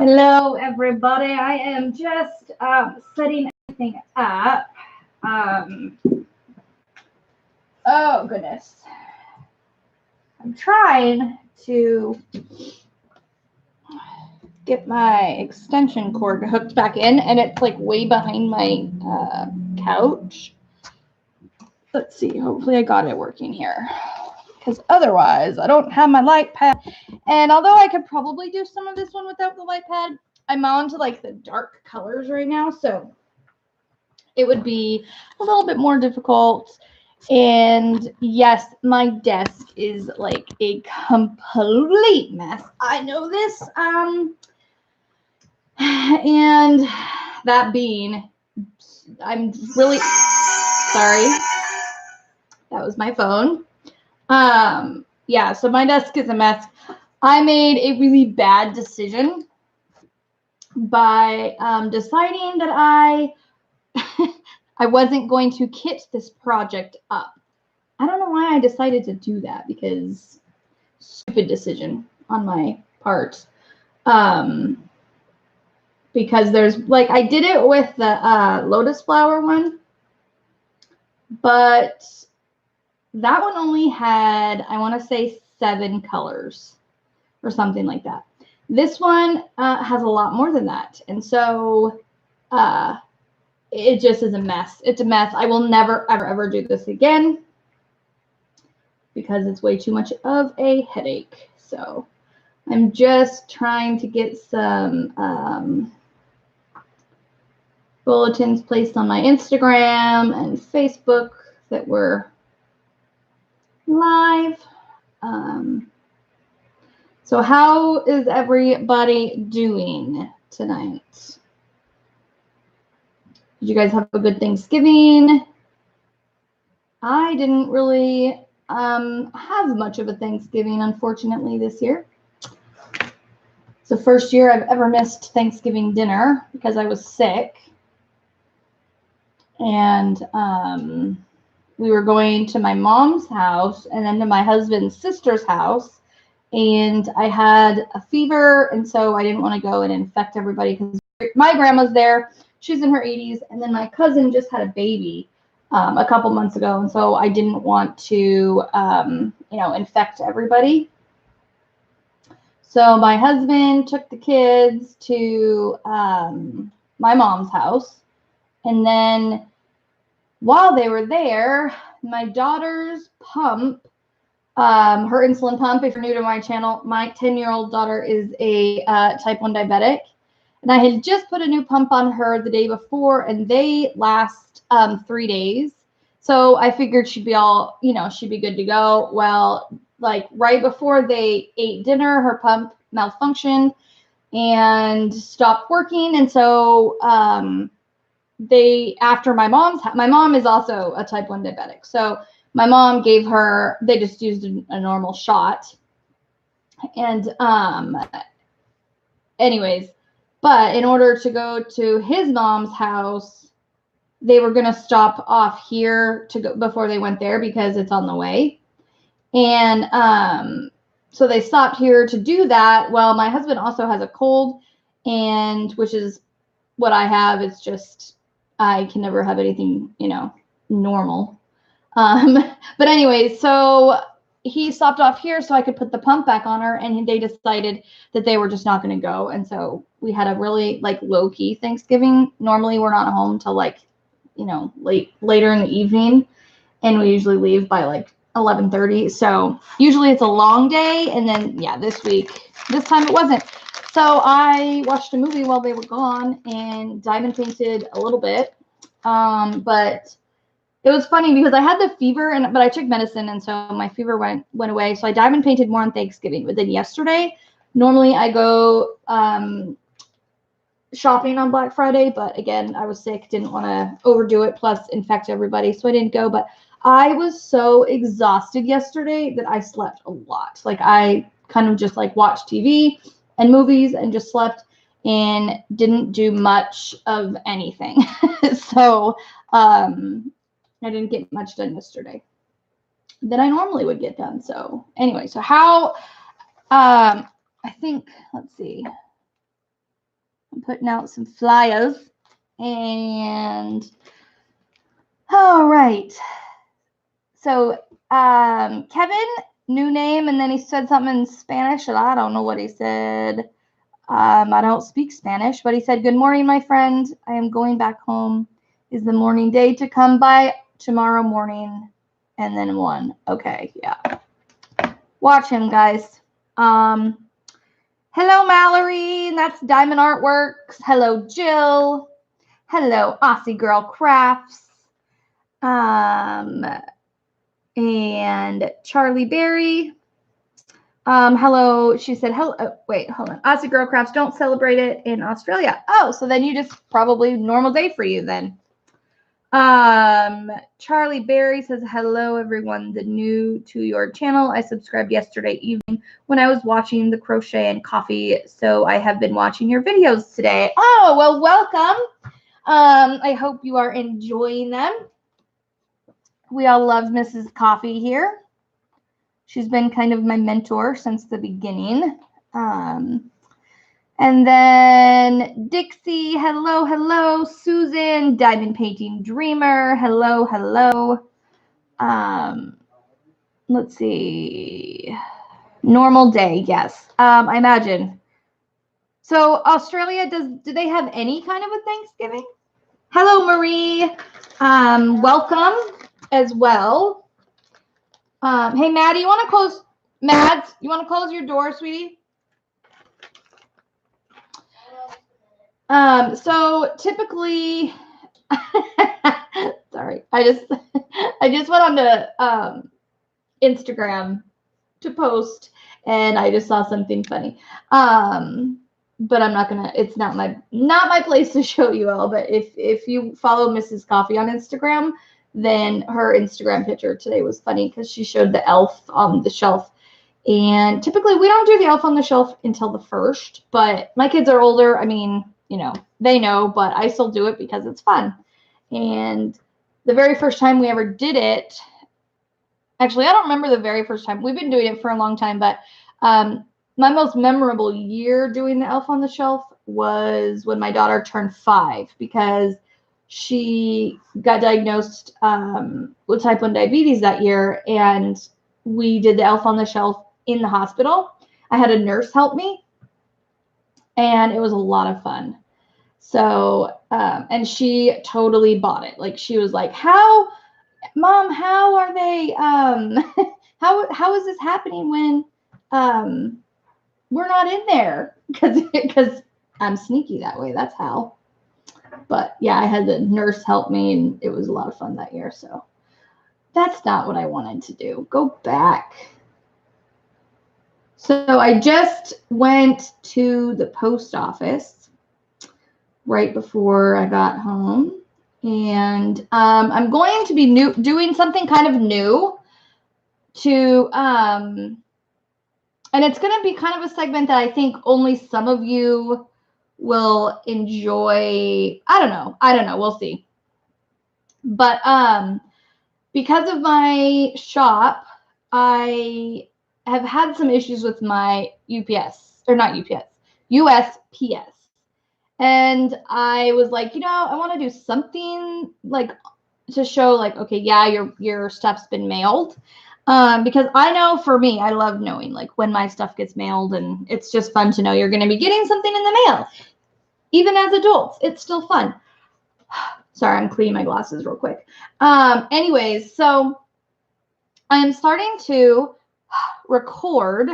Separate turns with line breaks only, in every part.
Hello, everybody. I am just setting everything up. Oh, goodness. I'm trying to get my extension cord hooked back in, and it's like way behind my couch. Let's see. Hopefully I got it working here, because otherwise I don't have my light pad. And although I could probably do some of this one without the light pad, I'm on to like the dark colors right now, so it would be a little bit more difficult. And yes, my desk is like a complete mess. I know this. And that being, I'm really sorry. That was my phone. Yeah, so my desk is a mess. I made a really bad decision by deciding that I wasn't going to kit this project up. I don't know why I decided to do that, because stupid decision on my part. Because there's like, I did it with the lotus flower one, but that one only had, I want to say 7 colors or something like that. This one has a lot more than that. And so it just is a mess. It's a mess. I will never, ever, ever do this again, because it's way too much of a headache. So I'm just trying to get some bulletins placed on my Instagram and Facebook that were live. So how is everybody doing tonight? Did you guys have a good Thanksgiving? I didn't really have much of a Thanksgiving, unfortunately, this year. It's the first year I've ever missed Thanksgiving dinner because I was sick. And we were going to my mom's house and then to my husband's sister's house. And I had a fever, and so I didn't want to go and infect everybody, because my grandma's there. She's in her 80s, and then my cousin just had a baby a couple months ago, and so I didn't want to, infect everybody. So my husband took the kids to my mom's house, and then while they were there, my daughter's pump, her insulin pump, if you're new to my channel, my 10-year-old daughter is a type 1 diabetic. And I had just put a new pump on her the day before, and they last 3 days. So I figured she'd be all, she'd be good to go. Well, like right before they ate dinner, her pump malfunctioned and stopped working. And so after my mom is also a type 1 diabetic. So my mom gave her, they just used a normal shot. And anyways, but in order to go to his mom's house, they were going to stop off here to go before they went there, because it's on the way. And so they stopped here to do that. Well, my husband also has a cold, and which is what I have. It's just, I can never have anything, normal. But anyways, so he stopped off here so I could put the pump back on her, and they decided that they were just not going to go. And so we had a really low-key Thanksgiving. Normally we're not home till later in the evening, and we usually leave by 11:30. So usually it's a long day. And then, yeah, this time it wasn't. So I watched a movie while they were gone and diamond painted a little bit. But it was funny because I had the fever, but I took medicine, and so my fever went away. So I diamond painted more on Thanksgiving. But then yesterday, normally I go shopping on Black Friday, but again, I was sick, didn't want to overdo it, plus infect everybody, so I didn't go. But I was so exhausted yesterday that I slept a lot. I kind of just watched TV and movies and just slept and didn't do much of anything. So I didn't get much done yesterday that I normally would get done. So anyway, so how, I think, let's see. I'm putting out some flyers. And all right. So Kevin, new name, and then he said something in Spanish, and I don't know what he said. I don't speak Spanish, but he said, "Good morning, my friend. I am going back home. Is the morning day to come by tomorrow morning?" And then 1. Okay, yeah. Watch him, guys. Hello, Mallory. That's Diamond Artworks. Hello, Jill. Hello, Aussie Girl Crafts. And Charlie Berry. Hello, she said, hello, oh, wait, hold on. Aussie Girl Crafts don't celebrate it in Australia. Oh, so then you just probably normal day for you then. Charlie Berry says, hello, everyone. The new to your channel. I subscribed yesterday evening when I was watching the crochet and coffee. So I have been watching your videos today. Oh, well, welcome. I hope you are enjoying them. We all love Mrs. Coffee here. She's been kind of my mentor since the beginning. And then Dixie, hello, hello. Susan, Diamond Painting Dreamer, hello, hello. Let's see. Normal day, yes. I imagine. So Australia, do they have any kind of a Thanksgiving? Hello, Marie. Welcome as well. Hey, Maddie, you want to close? Mads, you want to close your door, sweetie? So typically, sorry, I just went on to Instagram to post, and I just saw something funny. But I'm not gonna. It's not my place to show you all. But if you follow Mrs. Coffee on Instagram, then her Instagram picture today was funny because she showed the elf on the shelf. And typically we don't do the elf on the shelf until the 1st, but my kids are older. I mean, you know, they know, but I still do it because it's fun. And the very first time we ever did it, actually, I don't remember the very first time. We've been doing it for a long time, but my most memorable year doing the elf on the shelf was when my daughter turned 5 because she got diagnosed with type 1 diabetes that year, and we did the elf on the shelf in the hospital. I had a nurse help me, and it was a lot of fun. So, and she totally bought it. Like, she was like, Mom, how are they, how is this happening when we're not in there? Because I'm sneaky that way. That's how. But yeah, I had the nurse help me, and it was a lot of fun that year. So that's not what I wanted to do. Go back. So I just went to the post office right before I got home, and I'm going to be doing something kind of new to, and it's going to be kind of a segment that I think only some of you will enjoy. I don't know. We'll see. But because of my shop, I have had some issues with my USPS. And I was like, I want to do something like to show like, okay, yeah, your stuff's been mailed. Because I know for me, I love knowing like when my stuff gets mailed, and it's just fun to know you're going to be getting something in the mail. Even as adults, it's still fun. Sorry, I'm cleaning my glasses real quick. Anyways, so I am starting to record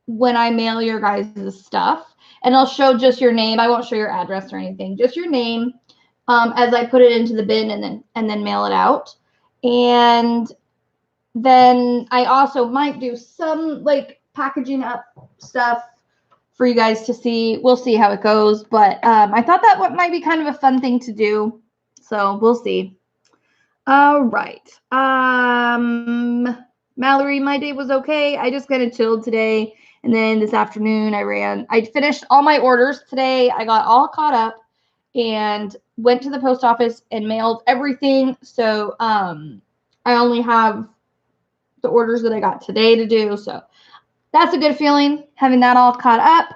when I mail your guys' stuff, and I'll show just your name. I won't show your address or anything, just your name, as I put it into the bin and then mail it out. And then I also might do some like packaging up stuff for you guys to see. We'll see how it goes, but I thought that might be kind of a fun thing to do, so we'll see. All right. Mallory, my day was okay. I just kind of chilled today, and then this afternoon I finished all my orders today. I got all caught up and went to the post office and mailed everything. So I only have the orders that I got today to do, so that's a good feeling, having that all caught up.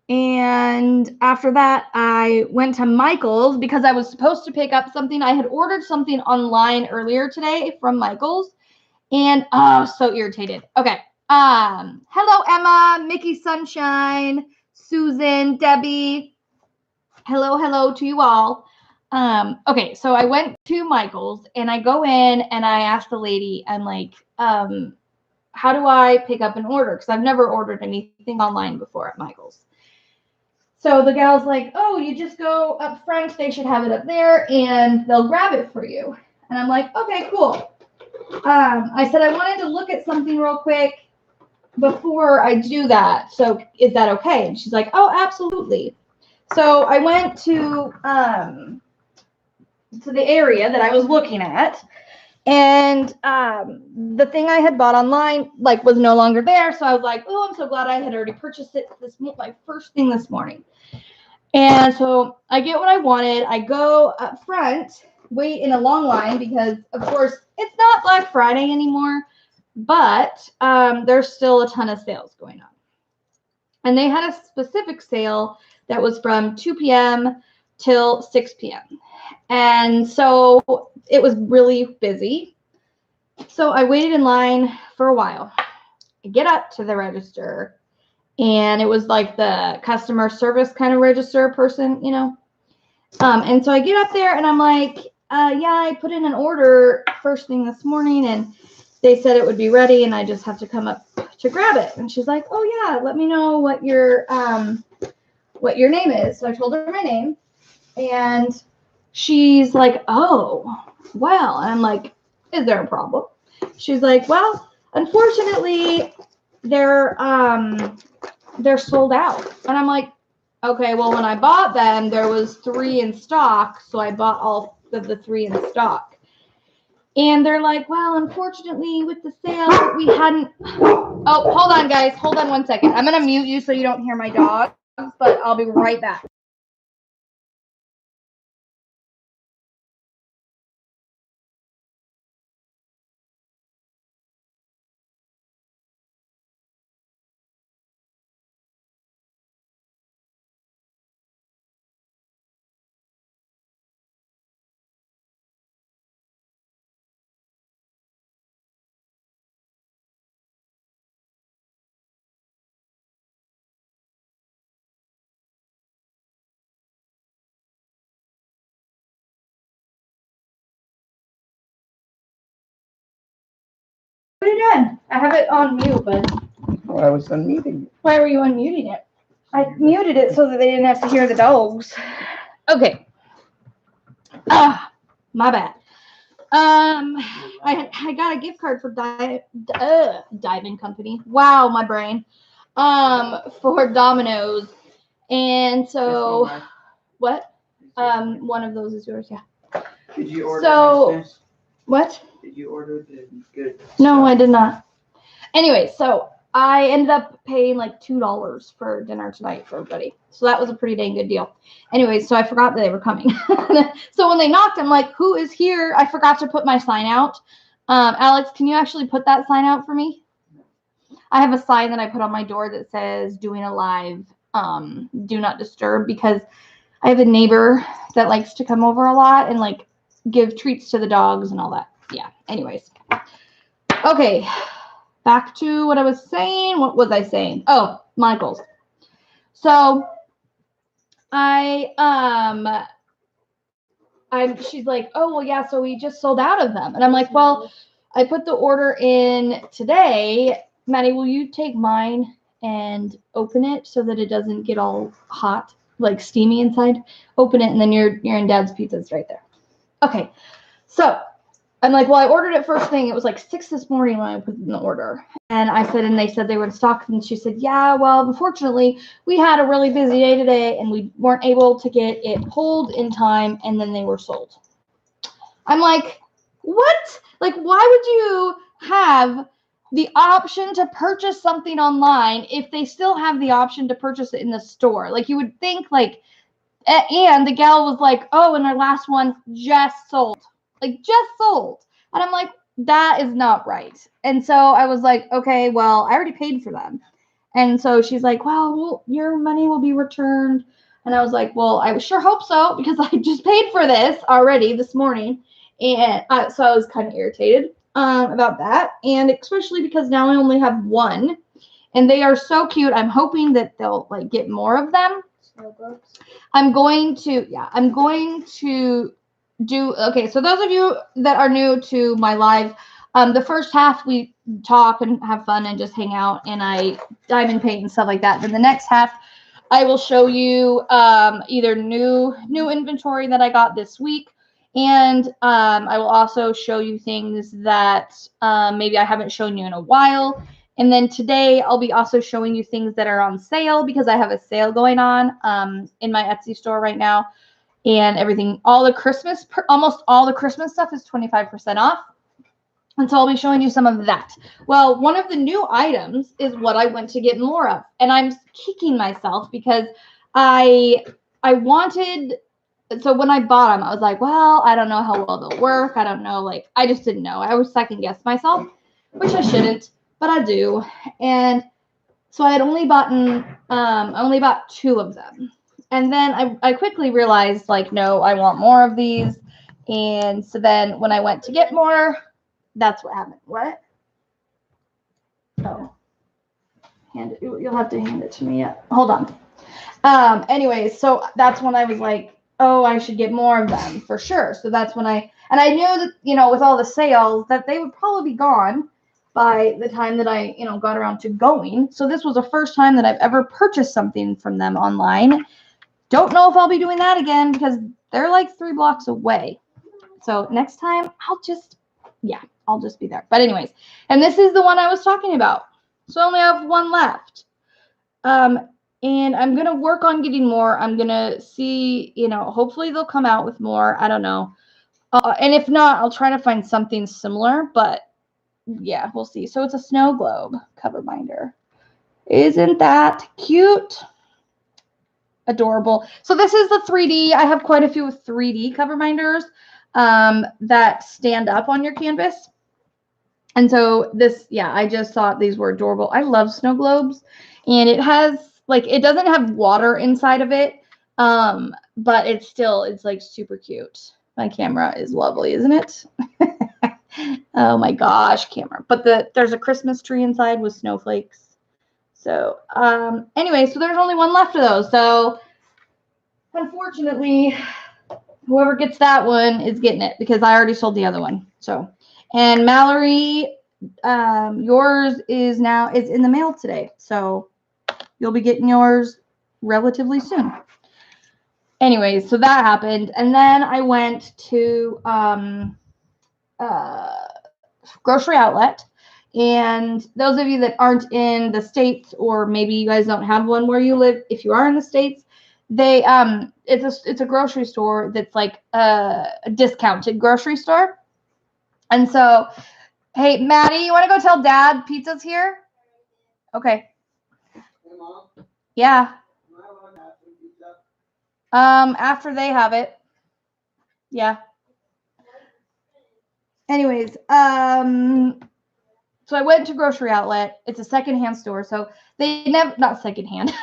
And after that, I went to Michael's because I was supposed to pick up something. I had ordered something online earlier today from Michael's, and oh, so irritated. Okay. Hello, Emma, Mickey Sunshine, Susan, Debbie. Hello to you all. Okay, so I went to Michael's and I go in and I asked the lady, I'm like, how do I pick up an order? Because I've never ordered anything online before at Michael's. So the gal's like, oh, you just go up front. They should have it up there and they'll grab it for you. And I'm like, okay, cool. I said I wanted to look at something real quick before I do that. So is that okay? And she's like, oh, absolutely. So I went to the area that I was looking at, and the thing I had bought online was no longer there. So I was like, oh, I'm so glad I had already purchased it first thing this morning. And so I get what I wanted. I go up front, wait in a long line because, of course, it's not Black Friday anymore, but there's still a ton of sales going on. And they had a specific sale that was from 2 p.m. till 6 p.m. And so it was really busy. So I waited in line for a while. I get up to the register, and it was like the customer service kind of register person, you know. And so I get up there, and I'm like, yeah, I put in an order first thing this morning, and they said it would be ready, and I just have to come up to grab it. And she's like, oh, yeah, let me know what your name is. So I told her my name, and she's like, oh, well. And I'm like, is there a problem? She's like, well, unfortunately, they're sold out. And I'm like, okay, well, when I bought them, there was 3 in stock, so I bought all of the 3 in stock. And they're like, well, unfortunately, with the sale, we hadn't. Oh, hold on, guys. Hold on 1 second. I'm going to mute you so you don't hear my dogs, but I'll be right back. What are you doing? I have it on mute, but.
Oh, I was unmuting it.
Why were you unmuting it? I muted it so that they didn't have to hear the dogs. Okay. My bad. I got a gift card for Diamond Company. Wow, my brain. For Domino's, and so what? One of those is yours, yeah.
Did you order?
So what?
Did you order the good?
No, I did not. Anyway, so I ended up paying like $2 for dinner tonight for everybody. So that was a pretty dang good deal. Anyway, so I forgot that they were coming. So when they knocked, I'm like, who is here? I forgot to put my sign out. Alex, can you actually put that sign out for me? I have a sign that I put on my door that says doing a live, do not disturb, because I have a neighbor that likes to come over a lot and like give treats to the dogs and all that. Yeah. Anyways. Okay. Back to what I was saying. What was I saying? Oh, Michael's. So she's like, oh, well, yeah, so we just sold out of them. And I'm like, well, I put the order in today. Maddie, will you take mine and open it so that it doesn't get all hot, like steamy inside? Open it, and then your and Dad's pizza is right there. Okay. So I'm like, well, I ordered it first thing. It was like 6 this morning when I put in the order. And I said, and they said they were in stock. And she said, yeah, well, unfortunately, we had a really busy day today and we weren't able to get it pulled in time. And then they were sold. I'm like, what? Like, why would you have the option to purchase something online if they still have the option to purchase it in the store? Like, you would think like, and the gal was like, oh, and our last one just sold. Like, just sold. And I'm like, that is not right. And so I was like, okay, well, I already paid for them. And so she's like, well, your money will be returned. And I was like, well, I sure hope so, because I just paid for this already this morning. And so I was kind of irritated about that. And especially because now I only have one. And they are so cute. I'm hoping that they'll like get more of them. I'm going to do, okay, so those of you that are new to my live, the first half we talk and have fun and just hang out and I diamond paint and stuff like that. Then the next half I will show you either new inventory that I got this week, and I will also show you things that maybe I haven't shown you in a while. And then today I'll be also showing you things that are on sale, because I have a sale going on in my Etsy store right now. And everything, almost all the Christmas stuff is 25% off. And so I'll be showing you some of that. Well, one of the new items is what I went to get more of. And I'm kicking myself because I wanted, so when I bought them, I was like, well, I don't know how well they'll work. I don't know. Like, I just didn't know. I was second guess myself, which I shouldn't, but I do. And so I had only bought 2 of them. And then I quickly realized, like, no, I want more of these. And so then when I went to get more, that's what happened. What? Oh. You'll have to hand it to me. Yeah. Hold on. Anyways, so that's when I was like, oh, I should get more of them for sure. So that's when I knew that, with all the sales, that they would probably be gone by the time that I, got around to going. So this was the first time that I've ever purchased something from them online. Don't know if I'll be doing that again, because they're like 3 blocks away. So next time I'll just be there. But anyways, and this is the one I was talking about. So I only have one left. And I'm going to work on getting more. I'm going to see, hopefully they'll come out with more. I don't know. And if not, I'll try to find something similar, but yeah, we'll see. So it's a snow globe cover binder. Isn't that cute? Adorable. So this is the 3D. I have quite a few 3D cover binders that stand up on your canvas. And so this, I just thought these were adorable. I love snow globes, and it has, like, it doesn't have water inside of it, but it's like super cute. My camera is lovely, isn't it? Oh my gosh, camera. But there's a Christmas tree inside with snowflakes. So anyway, so there's only one left of those. So unfortunately, whoever gets that one is getting it, because I already sold the other one. So, and Mallory, yours is in the mail today. So you'll be getting yours relatively soon. Anyways, so that happened. And then I went to grocery outlet. And those of you that aren't in the States, or maybe you guys don't have one where you live, if you are in the States, they it's a grocery store that's like a discounted grocery store. And so, hey, Maddie, you want to go tell Dad pizza's here? Okay.
Hey, Mom.
Yeah.
Am I allowed to have some pizza?
After they have it. Yeah. Anyways, so I went to grocery outlet. It's a secondhand store, so they not secondhand.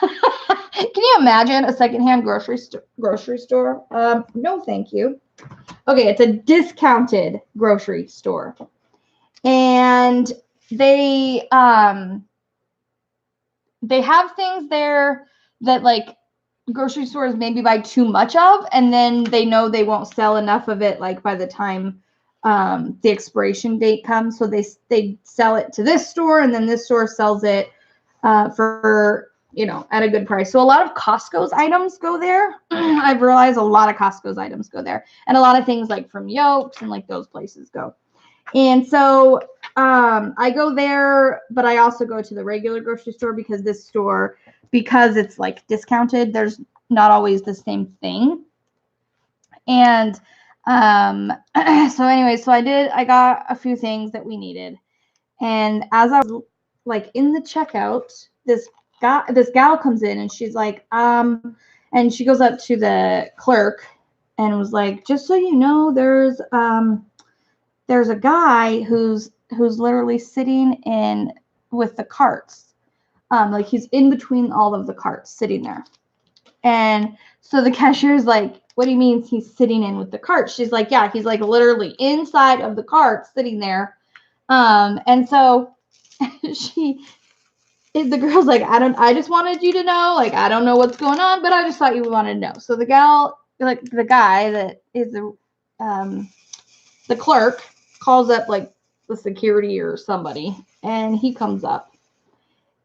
Can you imagine a secondhand grocery store? No, thank you. Okay, it's a discounted grocery store, and they have things there that, like, grocery stores maybe buy too much of, and then they know they won't sell enough of it, like, by the time the expiration date comes. So they sell it to this store, and then this store sells it for, at a good price. So a lot of Costco's items go there. I've realized a lot of Costco's items go there, and a lot of things like from Yokes and like those places go. And so I go there, but I also go to the regular grocery store, because this store, because it's like discounted, there's not always the same thing. And so anyway, so I got a few things that we needed. And as I was like in the checkout, this gal comes in, and she's like, and she goes up to the clerk and was like, just so you know, there's a guy who's literally sitting in with the carts. Like he's in between all of the carts sitting there. And so the cashier's like, what do you mean he's sitting in with the cart? She's like, yeah, he's like literally inside of the cart sitting there. And so the girl's like, I just wanted you to know, like, I don't know what's going on, but I just thought you would want to know. So the guy that is the clerk calls up like the security or somebody, and he comes up.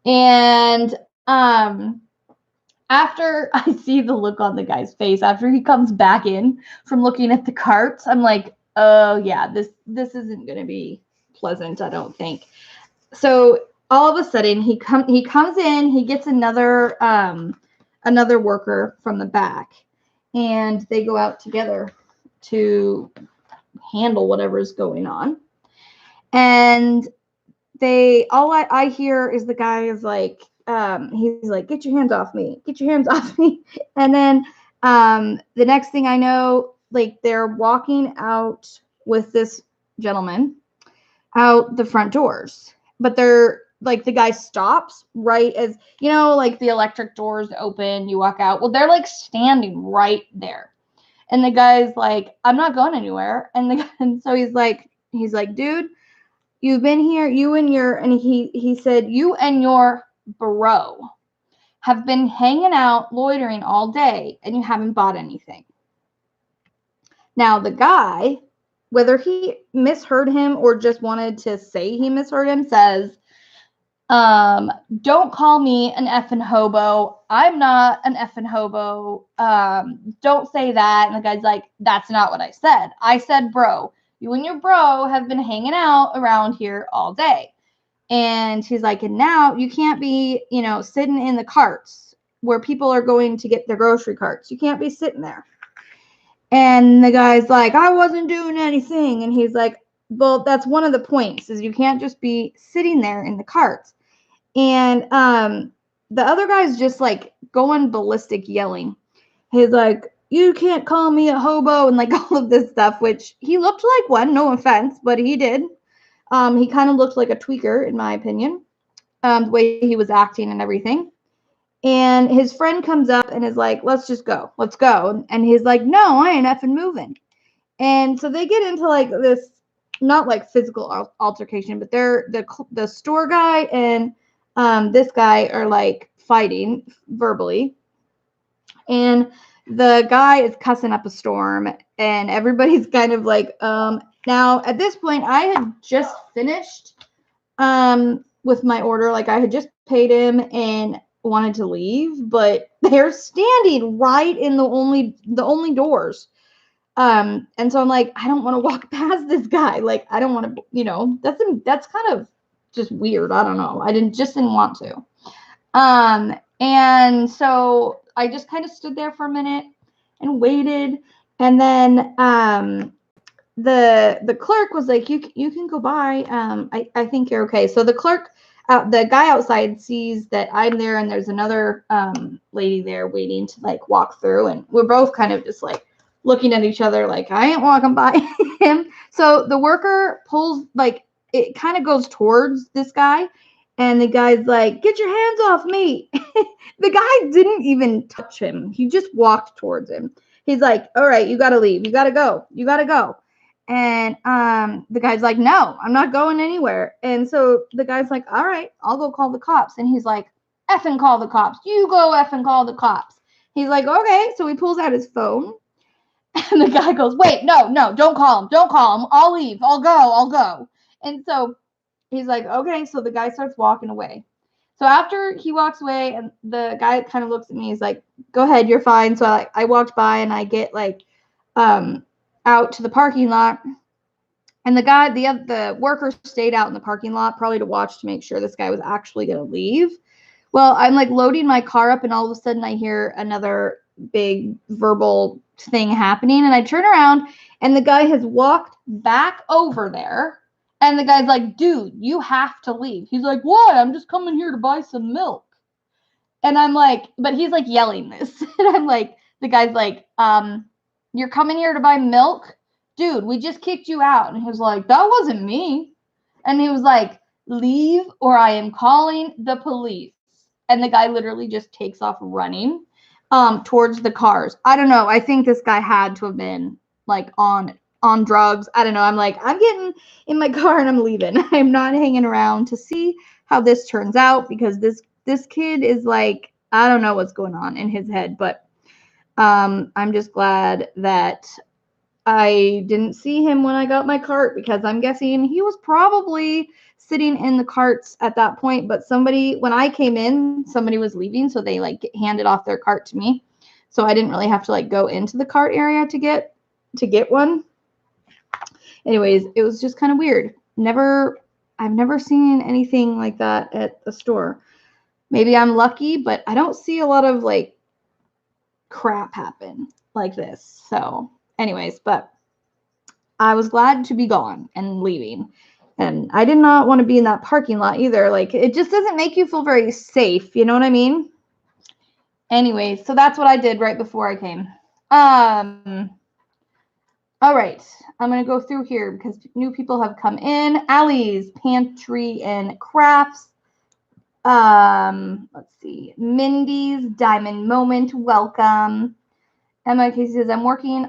And after I see the look on the guy's face, after he comes back in from looking at the carts, I'm like, oh yeah, this isn't going to be pleasant, I don't think. So all of a sudden he comes in, he gets another worker from the back, and they go out together to handle whatever's going on. And all I hear is the guy is like, he's like, get your hands off me, get your hands off me. And then the next thing I know, like they're walking out with this gentleman out the front doors, but they're like, the guy stops right as, you know, like the electric doors open, you walk out. Well, they're like standing right there. And the guy's like, I'm not going anywhere. And so he's like, dude, you've been here, and he said, you and your bro have been hanging out, loitering all day, and you haven't bought anything. Now, the guy, whether he misheard him or just wanted to say he misheard him, says, don't call me an effing hobo. I'm not an effing hobo. Don't say that. And the guy's like, that's not what I said. I said, bro, you and your bro have been hanging out around here all day. And he's like, and now you can't be, you know, sitting in the carts where people are going to get their grocery carts. You can't be sitting there. And the guy's like, I wasn't doing anything. And he's like, well, that's one of the points, is you can't just be sitting there in the carts. And the other guy's just like going ballistic, yelling. He's like, you can't call me a hobo, and like all of this stuff, which he looked like one, no offense, but he did. He kind of looked like a tweaker, in my opinion, the way he was acting and everything. And his friend comes up and is like, let's just go. Let's go. And he's like, no, I ain't effing moving. And so they get into like this, not like physical altercation, but they're the store guy and this guy are like fighting verbally. And the guy is cussing up a storm, and everybody's kind of like, now at this point I had just finished with my order. Like I had just paid him and wanted to leave, but they're standing right in the only doors. And so I'm like, I don't want to walk past this guy. Like, I don't want to, you know, that's kind of just weird. I don't know. I didn't want to. And so I just kind of stood there for a minute and waited. And then the clerk was like, you can go by. I think you're okay. So the clerk, the guy outside sees that I'm there, and there's another lady there waiting to like walk through, and we're both kind of just like looking at each other like, I ain't walking by him. So the worker pulls, like, it kind of goes towards this guy, and the guy's like, get your hands off me. The guy didn't even touch him. He just walked towards him. He's like, all right, you got to leave. You got to go. You got to go. And the guy's like, no, I'm not going anywhere. And so the guy's like, all right, I'll go call the cops. And he's like, effing call the cops. You go effing call the cops. He's like, okay. So he pulls out his phone. And the guy goes, wait, no, don't call him. Don't call him. I'll leave. I'll go. And so he's like, okay. So the guy starts walking away. So after he walks away, and the guy kind of looks at me, he's like, go ahead, you're fine. So I walked by, and I get like out to the parking lot. And the worker stayed out in the parking lot, probably to watch to make sure this guy was actually going to leave. Well, I'm like loading my car up, and all of a sudden I hear another big verbal thing happening, and I turn around, and the guy has walked back over there, and the guy's like, dude, you have to leave. He's like, what? I'm just coming here to buy some milk. And I'm like, but he's like yelling this. And I'm like, the guy's like, you're coming here to buy milk? Dude, we just kicked you out. And he was like, that wasn't me. And he was like, leave or I am calling the police. and the guy literally just takes off running towards the cars. I don't know. I think this guy had to have been like on drugs. I don't know. I'm like, I'm getting in my car and I'm leaving. I'm not hanging around to see how this turns out, because this kid is like, I don't know what's going on in his head, but I'm just glad that I didn't see him when I got my cart, because I'm guessing he was probably sitting in the carts at that point. But when I came in, somebody was leaving, so they like handed off their cart to me. So I didn't really have to like go into the cart area to get one. Anyways, it was just kind of weird. I've never seen anything like that at the store. Maybe I'm lucky, but I don't see a lot of like crap happen like this. So anyways, but I was glad to be gone and leaving. And I did not want to be in that parking lot either. Like, it just doesn't make you feel very safe. You know what I mean? Anyways, so that's what I did right before I came. All right. I'm going to go through here because new people have come in. Allie's Pantry and Crafts. Let's see. Mindy's Diamond Moment. Welcome. Emma Casey says, I'm working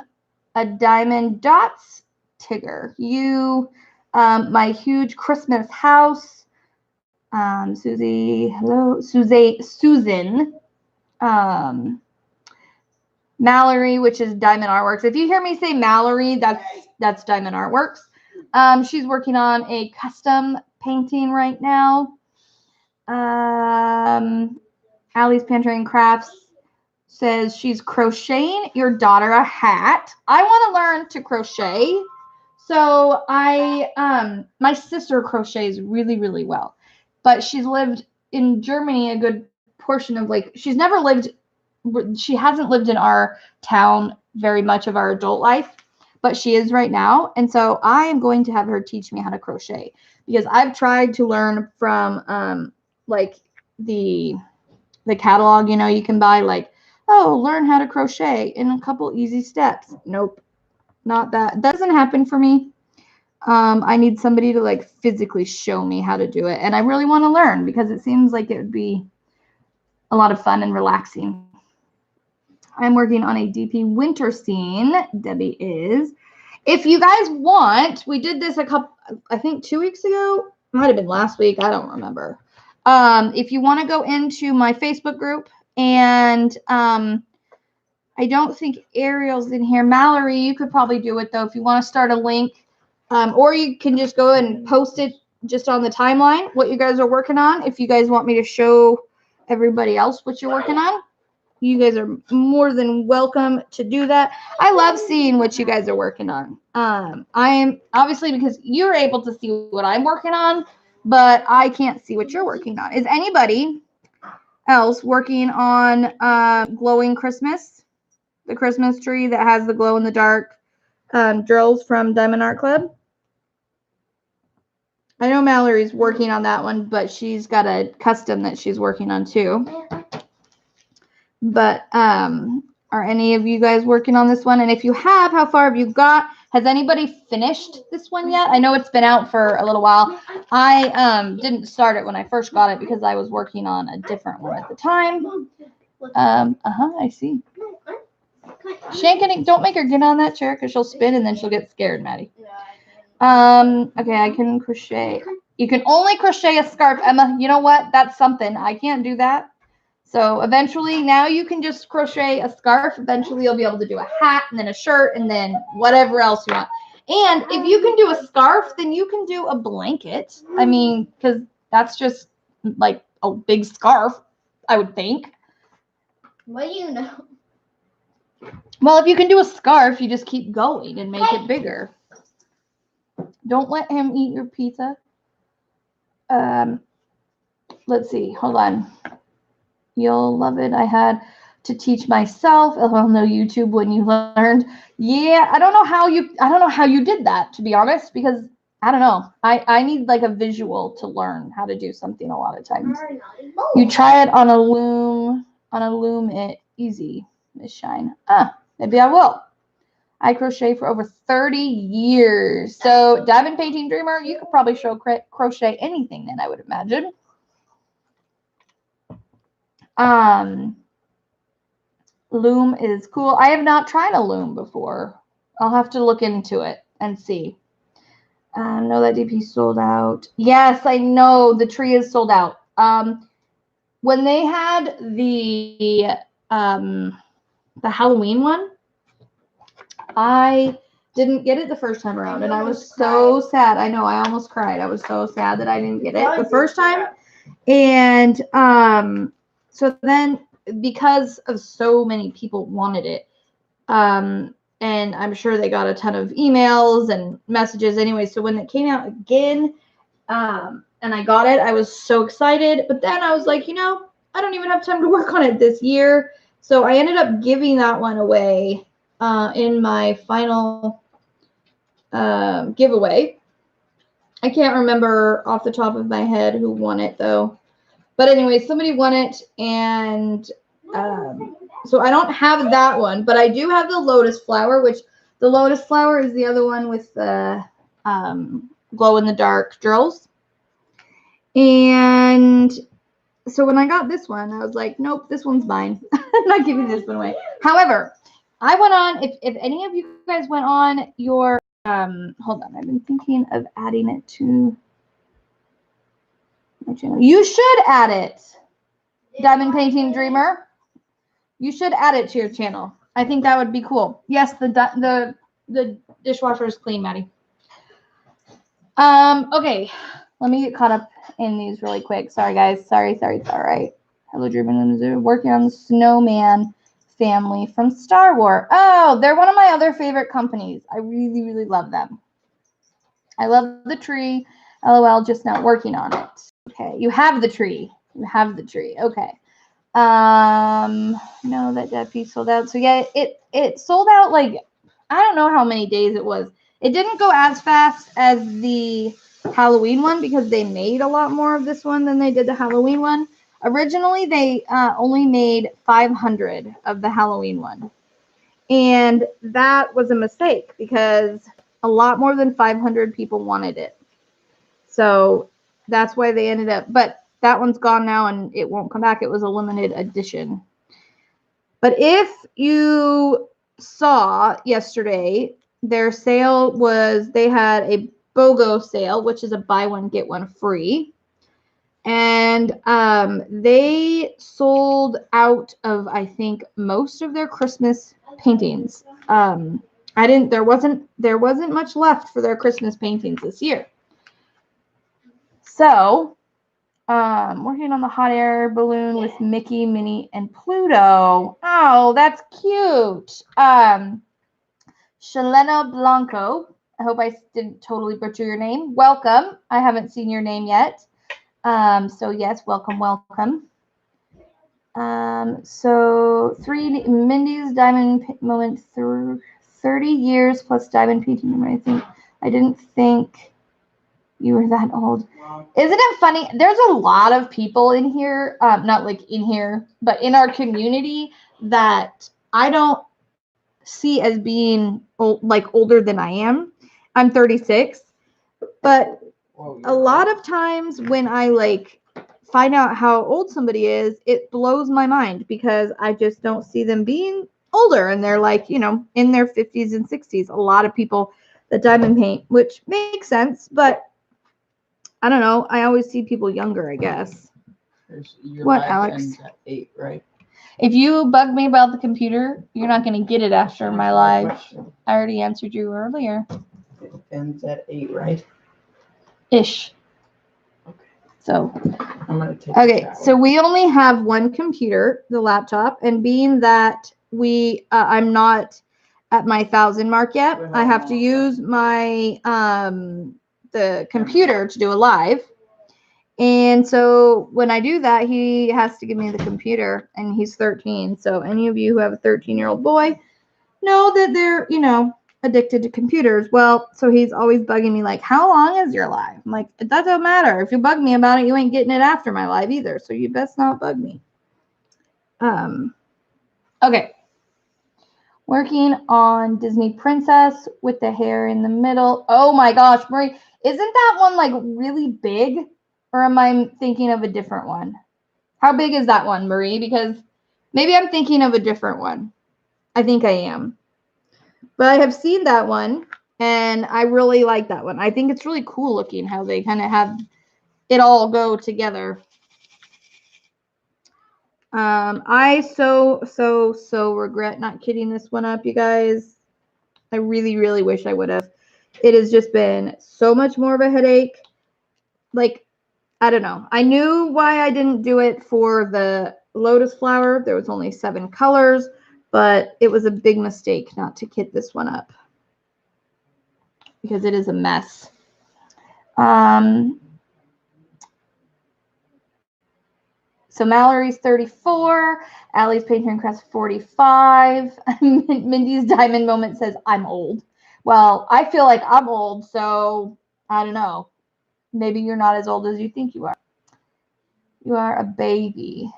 a diamond dots. Tigger. You, my huge Christmas house. Susie, hello. Susan. Mallory, which is Diamond Artworks. If you hear me say Mallory, that's Diamond Artworks. She's working on a custom painting right now. Allie's Pantry and Crafts says she's crocheting your daughter a hat. I want to learn to crochet. So my sister crochets really, really well, but she's lived in Germany a good portion of she hasn't lived in our town very much of our adult life, but she is right now. And so I am going to have her teach me how to crochet, because I've tried to learn from like the catalog, you can buy like, oh, learn how to crochet in a couple easy steps. Nope, not that. That doesn't happen for me. I need somebody to like physically show me how to do it. And I really want to learn, because it seems like it would be a lot of fun and relaxing. I'm working on a DP winter scene. Debbie is. If you guys want, we did this I think 2 weeks ago. Might have been last week. I don't remember. If you want to go into my Facebook group, and I don't think Ariel's in here. Mallory, you could probably do it though if you want to start a link, or you can just go and post it just on the timeline what you guys are working on. If you guys want me to show everybody else what you're working on, you guys are more than welcome to do that. I love seeing what you guys are working on. I am, obviously, because you're able to see what I'm working on, but I can't see what you're working on. Is anybody else working on Glowing Christmas? The Christmas tree that has the glow in the dark drills from Diamond Art Club? I know Mallory's working on that one, but she's got a custom that she's working on too. But are any of you guys working on this one? And if you have, how far have you got? Has anybody finished this one yet? I know it's been out for a little while. I didn't start it when I first got it because I was working on a different one at the time. I see. Shank, don't make her get on that chair, because she'll spin and then she'll get scared, Maddie. Okay, I can crochet. You can only crochet a scarf, Emma. You know what? That's something. I can't do that. So eventually, now you can just crochet a scarf. Eventually, you'll be able to do a hat, and then a shirt, and then whatever else you want. And if you can do a scarf, then you can do a blanket. I mean, because that's just like a big scarf, I would think.
What do you know?
Well, if you can do a scarf, you just keep going and make it bigger. Don't let him eat your pizza. Let's see. Hold on. You'll love it. I had to teach myself. Oh no, YouTube when you learned. Yeah, I don't know how you did that, to be honest, because I don't know. I need like a visual to learn how to do something a lot of times. You try it on a loom. It easy, Miss Shine. Maybe I will. I crochet for over 30 years. So, Diamond Painting Dreamer, you could probably crochet anything then, I would imagine. Loom is cool. I have not tried a loom before. I'll have to look into it and see. Know that DP sold out. Yes, I know the tree is sold out. When they had the Halloween one, I didn't get it the first time around, and I was so sad. I know, I almost cried. I was so sad that I didn't get it the first time. And so then, because of so many people wanted it, and I'm sure they got a ton of emails and messages anyway. So when it came out again, and I got it, I was so excited. But then I was like, you know, I don't even have time to work on it this year. So I ended up giving that one away in my final giveaway. I can't remember off the top of my head who won it, though. But anyway, somebody won it, and so I don't have that one, but I do have the lotus flower, which the lotus flower is the other one with the glow-in-the-dark drills. And so when I got this one, I was like, nope, this one's mine. I'm not giving this one away. However, I went on, if any of you guys went on your, hold on, I've been thinking of adding it to my channel. You should add it, Diamond Painting Dreamer. You should add it to your channel. I think that would be cool. Yes, the dishwasher is clean, Maddie. Okay, let me get caught up in these really quick. Sorry, guys. Sorry. Hello, Dreamer. Working on the Snowman family from Star Wars. Oh, they're one of my other favorite companies. I really, really love them. I love the tree. LOL, just not working on it. Okay, you have the tree. You have the tree. Okay. No, that piece sold out. So yeah, it sold out like, I don't know how many days it was. It didn't go as fast as the Halloween one because they made a lot more of this one than they did the Halloween one. Originally, they only made 500 of the Halloween one. And that was a mistake because a lot more than 500 people wanted it. So that's why they ended up, but that one's gone now and it won't come back. It was a limited edition. But if you saw yesterday, their sale was, they had a BOGO sale, which is a buy one, get one free. And they sold out of, I think, most of their Christmas paintings. There wasn't much left for their Christmas paintings this year. So, working on the hot air balloon with Mickey, Minnie, and Pluto. Oh, that's cute. Shalena Blanco. I hope I didn't totally butcher your name. Welcome. I haven't seen your name yet. So yes, welcome. So Mindy's diamond moment through 30 years plus diamond painting. I didn't think you were that old. Isn't it funny? There's a lot of people in here, not like in here, but in our community that I don't see as being older than I am. I'm 36, but a lot of times when I find out how old somebody is, it blows my mind because I just don't see them being older, and they're in their 50s and 60s. A lot of people that diamond paint, which makes sense, but I don't know. I always see people younger, I guess. What, Alex?
At 8, right?
If you bug me about the computer, you're not going to get it after my live. I already answered you earlier.
It ends at 8, right?
Ish.
Okay.
So,
I'm going to take
okay, so we only have one computer, the laptop, and being that I'm not at my 1,000 mark yet, I have to use my the computer to do a live. And so when I do that, he has to give me the computer, and he's 13. So any of you who have a 13-year-old boy know that they're, addicted to computers. Well, so he's always bugging me like, how long is your live? I'm like, that doesn't matter. If you bug me about it, you ain't getting it after my live either. So you best not bug me. Okay. Working on Disney Princess with the hair in the middle. Oh my gosh, Marie, isn't that one really big? Or am I thinking of a different one? How big is that one, Marie? Because maybe I'm thinking of a different one. I think I am. But I have seen that one, and I really like that one. I think it's really cool looking how they kind of have it all go together. I so regret not kitting this one up, you guys. I really, really wish I would have. It has just been so much more of a headache. Like, I don't know. I knew why I didn't do it for the lotus flower. There was only 7 colors, but it was a big mistake not to kit this one up because it is a mess. So Mallory's 34, Allie's Painter and Crafts 45. Mindy's Diamond Moment says, I'm old. Well, I feel like I'm old, so I don't know. Maybe you're not as old as you think you are. You are a baby.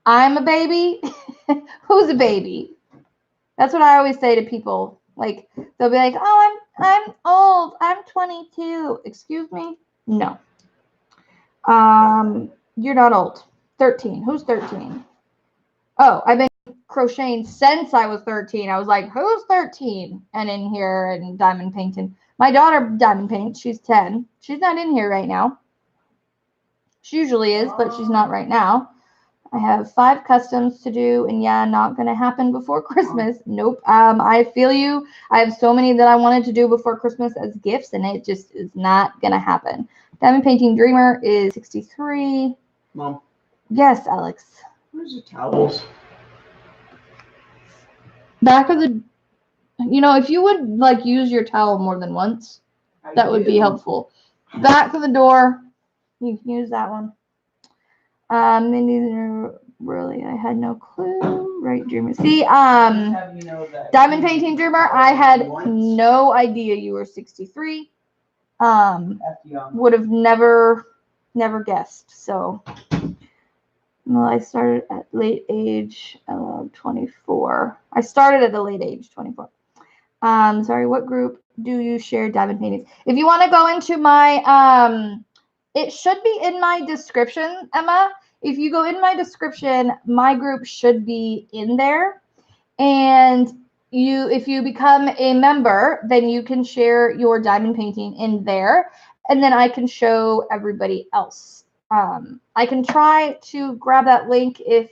I'm a baby? Who's a baby? That's what I always say to people. Like, they'll be like, oh, I'm old. I'm 22. Excuse me? No. You're not old. 13. Who's 13? Oh, I've been crocheting since I was 13. I was like, who's 13? And in here and diamond painting. My daughter diamond paints. She's 10. She's not in here right now. She usually is, but she's not right now. I have 5 customs to do, and yeah, not going to happen before Christmas. Nope. I feel you. I have so many that I wanted to do before Christmas as gifts, and it just is not going to happen. Diamond Painting Dreamer is 63.
Mom.
Yes, Alex.
Where's the towels?
Back of the, if you would like use your towel more than once, that would be helpful. Back of the door, you can use that one. Mindy, really, I had no clue. Right, Dreamer. See, Diamond Painting Dreamer, I had no idea you were 63. Would have never guessed. So, well, I started at late age 24. I started at the late age 24. Sorry, what group do you share diamond paintings? If you want to go into my, it should be in my description, Emma. If you go in my description, my group should be in there. And if you become a member, then you can share your diamond painting in there. And then I can show everybody else. I can try to grab that link if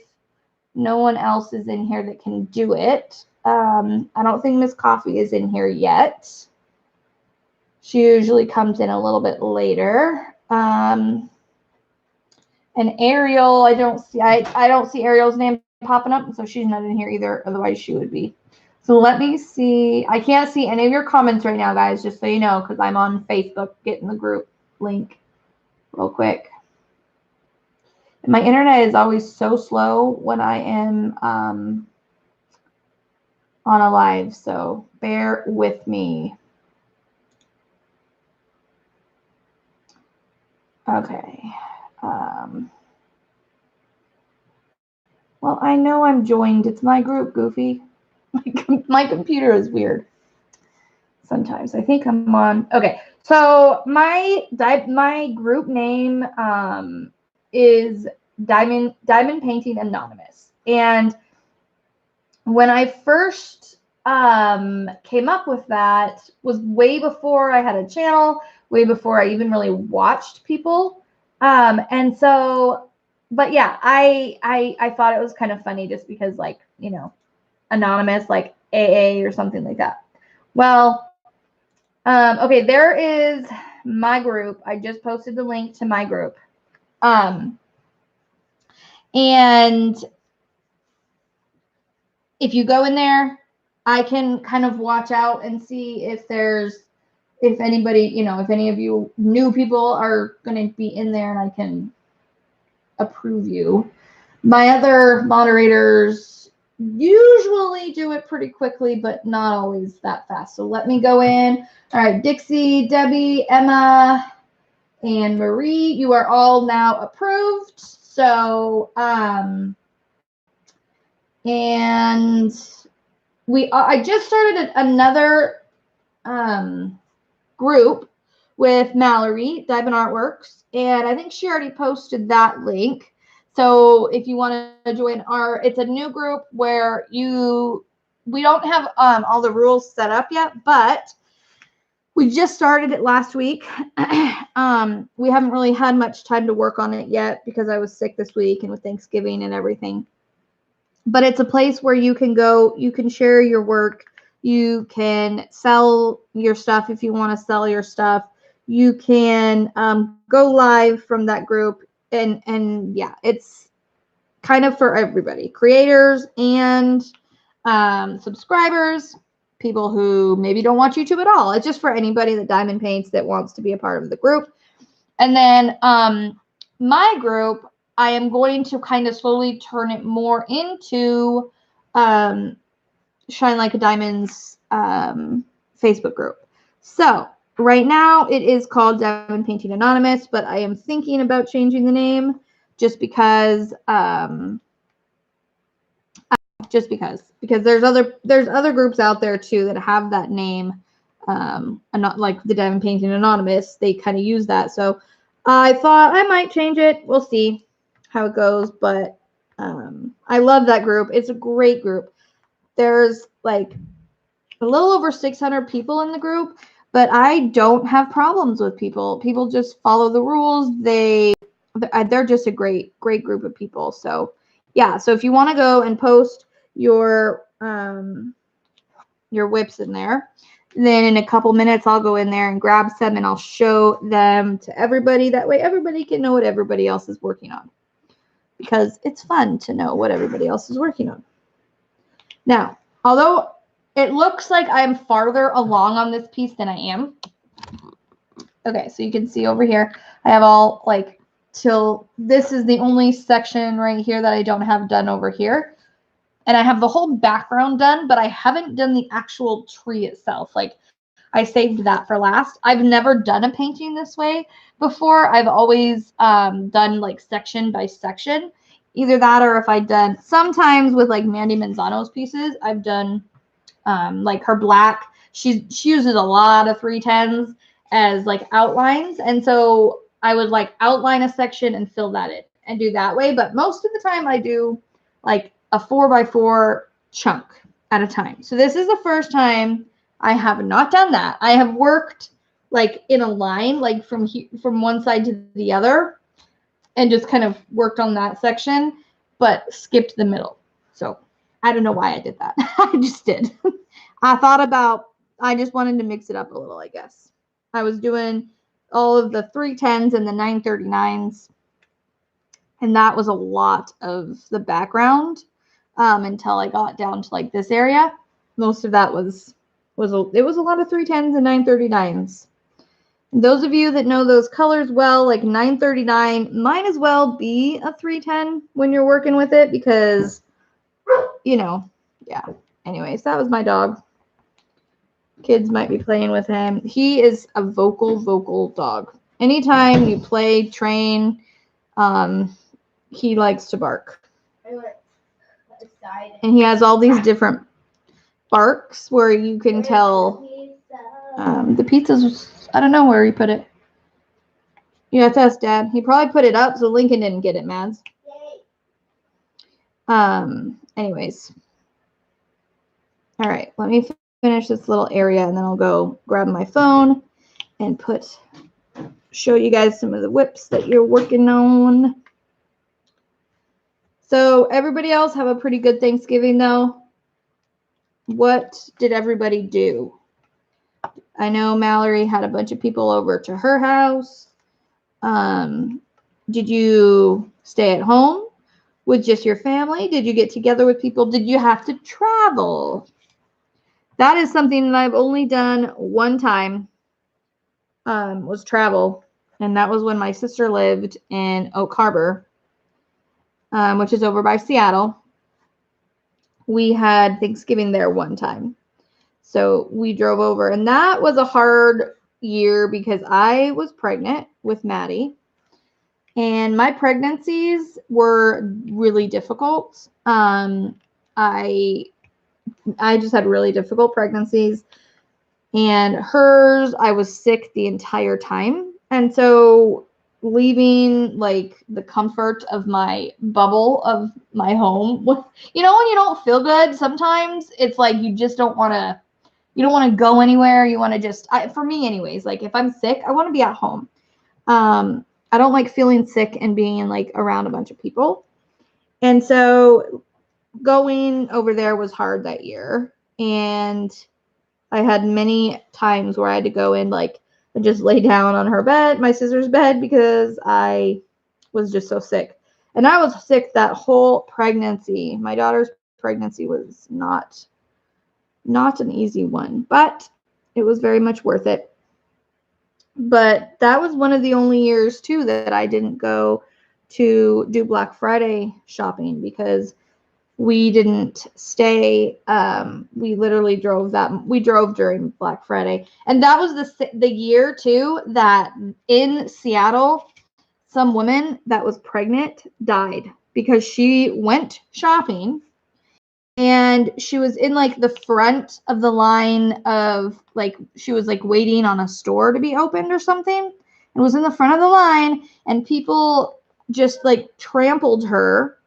no one else is in here that can do it. I don't think Miss Coffee is in here yet. She usually comes in a little bit later. And Ariel, I don't see Ariel's name popping up, so she's not in here either. Otherwise, she would be. So let me see. I can't see any of your comments right now, guys, just so you know, because I'm on Facebook getting the group link real quick. And my internet is always so slow when I am on a live, so bear with me. Okay. Well, I know I'm joined. It's my group, Goofy. My computer is weird sometimes. I think I'm on. Okay. So my group name is Diamond Painting Anonymous. And when I first came up with that was way before I had a channel, way before I even really watched people. And so, but yeah, I thought it was kind of funny just because, like, anonymous, like AA or something like that. Well, okay, there is my group. I just posted the link to my group. And if you go in there, I can kind of watch out and see if anybody, if any of you new people are going to be in there, and I can approve you. My other moderators usually do it pretty quickly, but not always that fast. So let me go in. All right, Dixie, Debbie, Emma, and Marie, you are all now approved. So, and I just started another group with Mallory, Diamond Artworks, and I think she already posted that link. So if you want to join it's a new group where we don't have all the rules set up yet, but we just started it last week. We haven't really had much time to work on it yet because I was sick this week and with Thanksgiving and everything. But it's a place where you can go, you can share your work, you can sell your stuff if you want to sell your stuff. You can go live from that group, and yeah, it's kind of for everybody, creators and subscribers, people who maybe don't watch YouTube at all. It's just for anybody that diamond paints that wants to be a part of the group. And then my group, I am going to kind of slowly turn it more into Shine Like a Diamond's Facebook group. So right now it is called Diamond Painting Anonymous, but I am thinking about changing the name just because because there's other groups out there too that have that name, and not like the Diamond Painting Anonymous. They kind of use that, so I thought I might change it. We'll see how it goes, but I love that group. It's a great group. There's like a little over 600 people in the group, but I don't have problems with people. People just follow the rules. They're just a great group of people. So yeah, so if you want to go and post your whips in there, then in a couple minutes I'll go in there and grab some and I'll show them to everybody. That way everybody can know what everybody else is working on, because it's fun to know what everybody else is working on. Now, although it looks like I'm farther along on this piece than I am. Okay, so you can see over here, I have all like till this is the only section right here that I don't have done over here. And I have the whole background done, but I haven't done the actual tree itself. Like, I saved that for last. I've never done a painting this way before. I've always done like section by section. Either that, or if I've done sometimes with like Mandy Manzano's pieces, I've done like her black. She uses a lot of 310s as like outlines, and so I would like outline a section and fill that in and do that way. But most of the time I do like a 4x4 chunk at a time. So this is the first time I have not done that. I have worked like in a line, like from one side to the other, and just kind of worked on that section, but skipped the middle. So I don't know why I did that. I just did. I just wanted to mix it up a little, I guess. I was doing all of the 310s and the 939s, and that was a lot of the background until I got down to like this area. Most of that was a lot of 310s and 939s. And those of you that know those colors well, like 939 might as well be a 310 when you're working with it, because, you know, yeah. Anyways, that was my dog. Kids might be playing with him. He is a vocal dog. Anytime you play, train, he likes to bark. And he has all these different barks where you can tell the pizza's, I don't know where he put it. You have to ask Dad. He probably put it up so Lincoln didn't get it, Mads. Anyways. All right, let me finish this little area and then I'll go grab my phone and show you guys some of the whips that you're working on. So everybody else have a pretty good Thanksgiving though. What did everybody do? I know Mallory had a bunch of people over to her house. Did you stay at home with just your family? Did you get together with people? Did you have to travel? That is something that I've only done one time, was travel. And that was when my sister lived in Oak Harbor, which is over by Seattle. We had Thanksgiving there one time. So we drove over, and that was a hard year because I was pregnant with Maddie, and my pregnancies were really difficult. I just had really difficult pregnancies, and hers, I was sick the entire time. And so leaving like the comfort of my bubble of my home. You know, when you don't feel good, sometimes it's like you just don't want to go anywhere. You want to just, for me anyways, like if I'm sick, I want to be at home. I don't like feeling sick and being like around a bunch of people. And so going over there was hard that year. And I had many times where I had to go in like and just lay down on her bed, my sister's bed, because I was just so sick. And I was sick that whole pregnancy. My daughter's pregnancy was not an easy one, but it was very much worth it. But that was one of the only years too that I didn't go to do Black Friday shopping because we didn't stay. We literally drove during Black Friday. And that was the year too that in Seattle, some woman that was pregnant died because she went shopping and she was in like the front of the line of like, she was like waiting on a store to be opened or something and was in the front of the line and people just like trampled her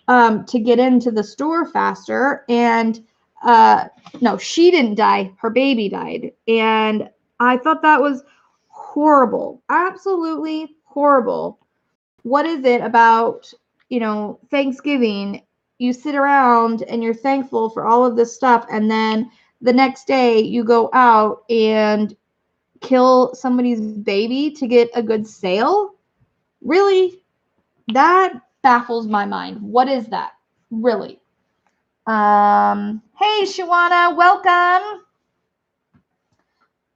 to get into the store faster. And no, she didn't die. Her baby died. And I thought that was horrible. Absolutely horrible. What is it about, Thanksgiving? You sit around and you're thankful for all of this stuff. And then the next day you go out and kill somebody's baby to get a good sale? Really? That baffles my mind. What is that? Really? Hey, Shawana, welcome.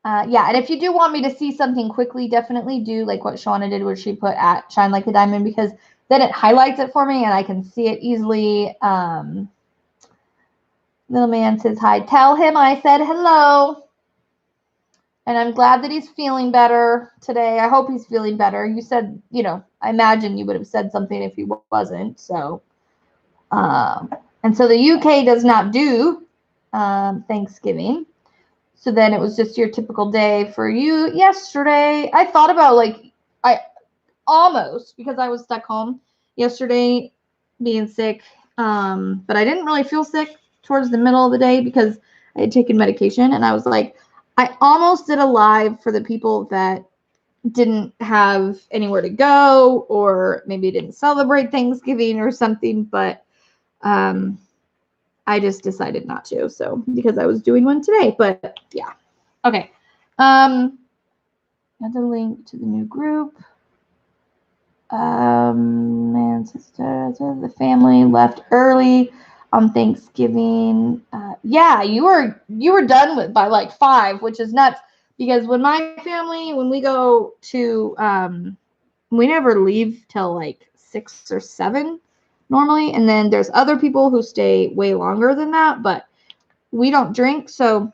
Yeah, and if you do want me to see something quickly, definitely do like what Shawana did where she put at Shine Like a Diamond because then it highlights it for me and I can see it easily. Little man says hi. Tell him I said hello. And I'm glad that he's feeling better today. I hope he's feeling better. You said, I imagine you would have said something if he wasn't. So, and so the UK does not do Thanksgiving. So then it was just your typical day for you yesterday. I thought about I almost, because I was stuck home yesterday being sick, but I didn't really feel sick towards the middle of the day because I had taken medication and I was like, I almost did a live for the people that didn't have anywhere to go or maybe didn't celebrate Thanksgiving or something, but I just decided not to, so because I was doing one today, but yeah. Okay. Add the link to the new group. Man, sister, the family left early on Thanksgiving. Yeah, you were done by like 5, which is nuts because when my family, when we go to, we never leave till like 6 or 7 normally. And then there's other people who stay way longer than that, but we don't drink. So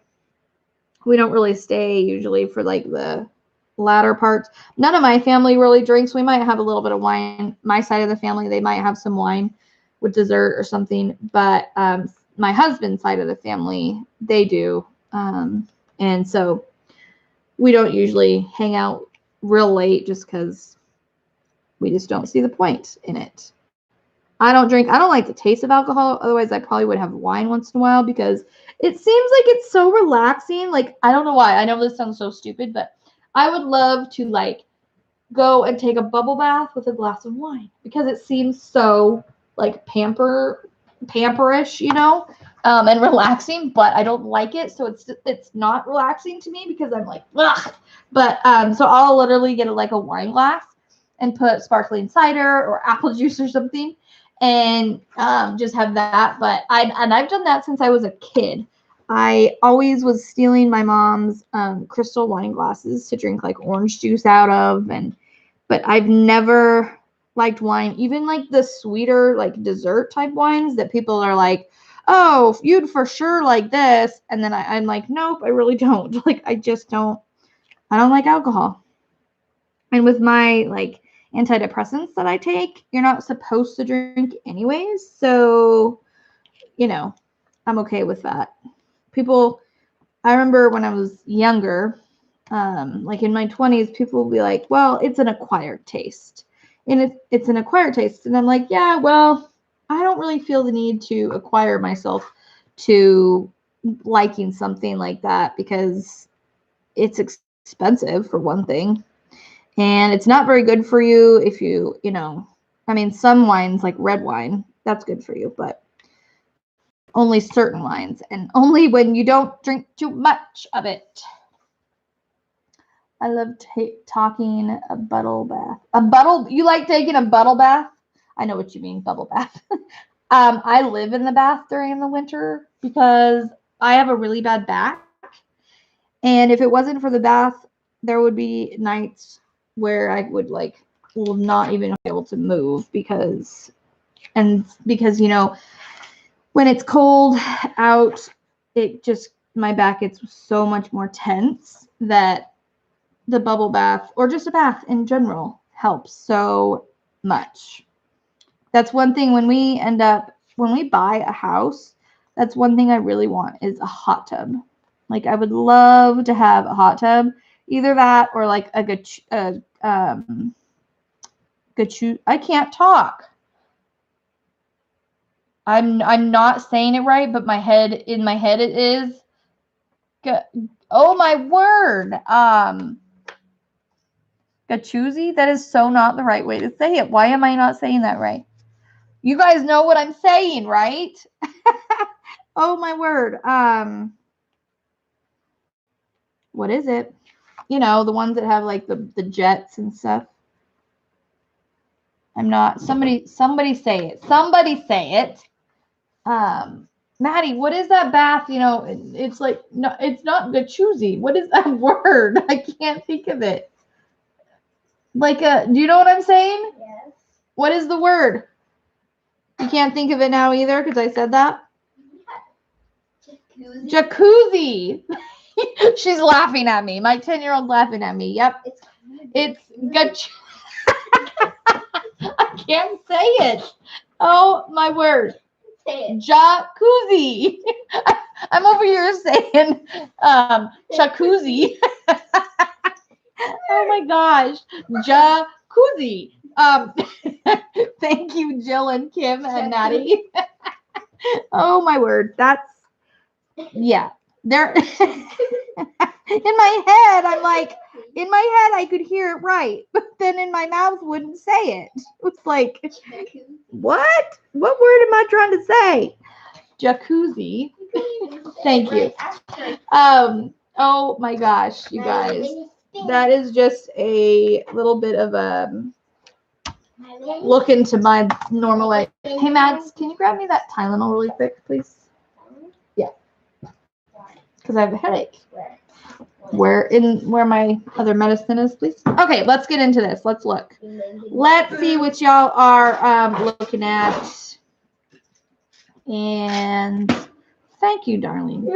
we don't really stay usually for like the latter parts. None of my family really drinks. We might have a little bit of wine. My side of the family, they might have some wine with dessert or something. But my husband's side of the family, they do. And so we don't usually hang out real late just because we just don't see the point in it. I don't drink. I don't like the taste of alcohol. Otherwise, I probably would have wine once in a while because it seems like it's so relaxing. Like, I don't know why. I know this sounds so stupid, but I would love to like go and take a bubble bath with a glass of wine because it seems so like pamperish, and relaxing, but I don't like it. So it's not relaxing to me because I'm like, ugh. But so I'll literally get like a wine glass and put sparkling cider or apple juice or something and just have that. But I've done that since I was a kid. I always was stealing my mom's crystal wine glasses to drink like orange juice out of, but I've never liked wine, even like the sweeter like dessert type wines that people are like, oh, you'd for sure like this, and then I'm like, nope, I really don't. Like I don't like alcohol. And with my like antidepressants that I take, you're not supposed to drink anyways. So, I'm okay with that. I remember when I was younger, Like in my 20s, people will be like, well, it's an acquired taste. And it's an acquired taste. And I'm like, yeah, well, I don't really feel the need to acquire myself to liking something like that because it's expensive for one thing. And it's not very good for you if you know, I mean, some wines like red wine, that's good for you, but only certain wines and only when you don't drink too much of it. I love talking a bubble bath. You like taking a bubble bath? I know what you mean, bubble bath. I live in the bath during the winter because I have a really bad back. And if it wasn't for the bath, there would be nights where I would not even be able to move because, you know, when it's cold out, my back gets so much more tense that the bubble bath or just a bath in general helps so much. That's one thing when we buy a house, that's one thing I really want is a hot tub. Like I would love to have a hot tub, either that or like I can't talk. I'm not saying it right, but in my head it is. Oh my word. Gachuzi? That is so not the right way to say it. Why am I not saying that right? You guys know what I'm saying, right? Oh my word. What is it? You know, the ones that have like the jets and stuff. I'm not. Somebody say it. Somebody say it. Maddie, what is that bath? You know, it's like no, it's not gachuzi. What is that word? I can't think of it. Like do you know what I'm saying?
Yes.
What is the word? You can't think of it now either because I said that. Jacuzzi. She's laughing at me. My 10-year-old laughing at me. Yep. It's gach. I can't say it. Oh my word.
Say it.
Jacuzzi. I'm over here saying jacuzzi. Oh my gosh. Jacuzzi. Thank you, Jill and Kim and Maddie. Oh my word. That's yeah. They're in my head, I'm like, in my head I could hear it right, but then in my mouth wouldn't say it. It's like, what? What word am I trying to say? Jacuzzi. Thank you. Oh my gosh, you guys. That is just a little bit of a look into my normal life. Hey Mads, can you grab me that Tylenol really quick, please? Yeah. Because I have a headache. Where my other medicine is, please? Okay, let's get into this. Let's look. Let's see what y'all are looking at. And thank you, darling.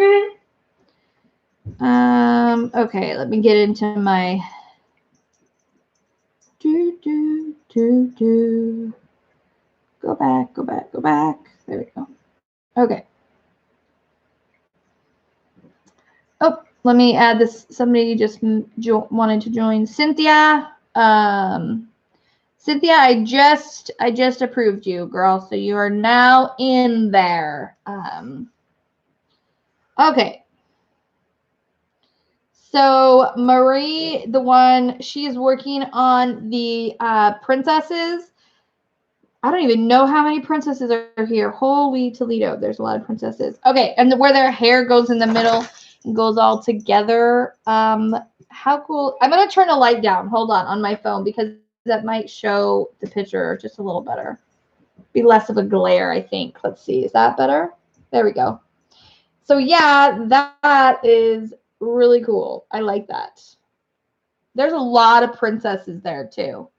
Okay, let me get into my Go back. There we go. Okay. Oh, let me add this. Somebody just wanted to join. Cynthia. Cynthia, I just approved you, girl. So you are now in there. Okay. So Marie, she is working on the princesses. I don't even know how many princesses are here. Holy Toledo. There's a lot of princesses. Okay. And where their hair goes in the middle and goes all together. How cool. I'm going to turn the light down. Hold on my phone because that might show the picture just a little better. Be less of a glare, I think. Let's see. Is that better? There we go. So yeah, that is really cool. I like that. There's a lot of princesses there too.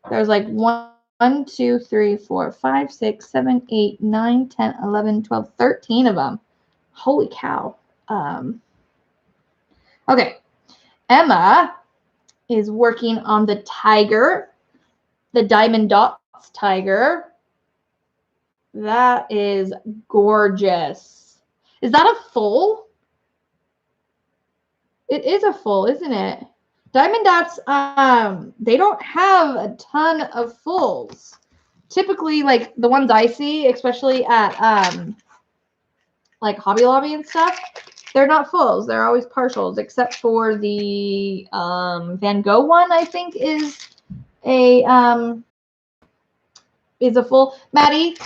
There's like 1, 2, 3, 4, 5, 6, 7, 8, 9, 10, 11, 12, 13 of them. Holy cow. Okay. Emma is working on the tiger, the Diamond Dots tiger. That is gorgeous. Is that a full? It is a full, isn't it? Diamond Dots, they don't have a ton of fulls. Typically, like the ones I see, especially at like Hobby Lobby and stuff, they're not fulls. They're always partials, except for the Van Gogh one, I think is a full. Maddie,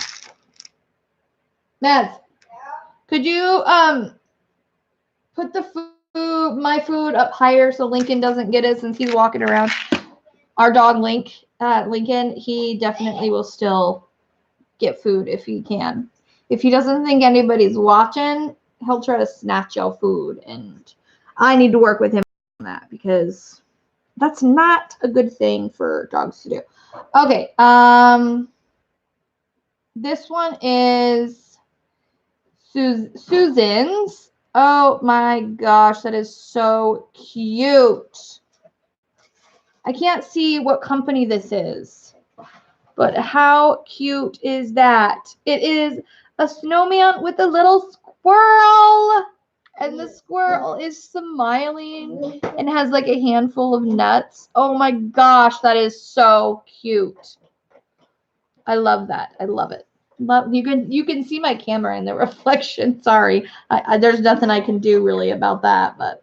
Mads, could you put the food, my food, up higher so Lincoln doesn't get it since he's walking around? Our dog Lincoln, he definitely will still get food if he can. If he doesn't think anybody's watching, he'll try to snatch your food, and I need to work with him on that because that's not a good thing for dogs to do. Okay, this one is Susan's. Oh my gosh, that is so cute. I can't see what company this is, but how cute is that? It is a snowman with a little squirrel, and the squirrel is smiling and has like a handful of nuts. Oh my gosh, that is so cute. I love that. I love it. You can see my camera in the reflection. Sorry, there's nothing I can do really about that, but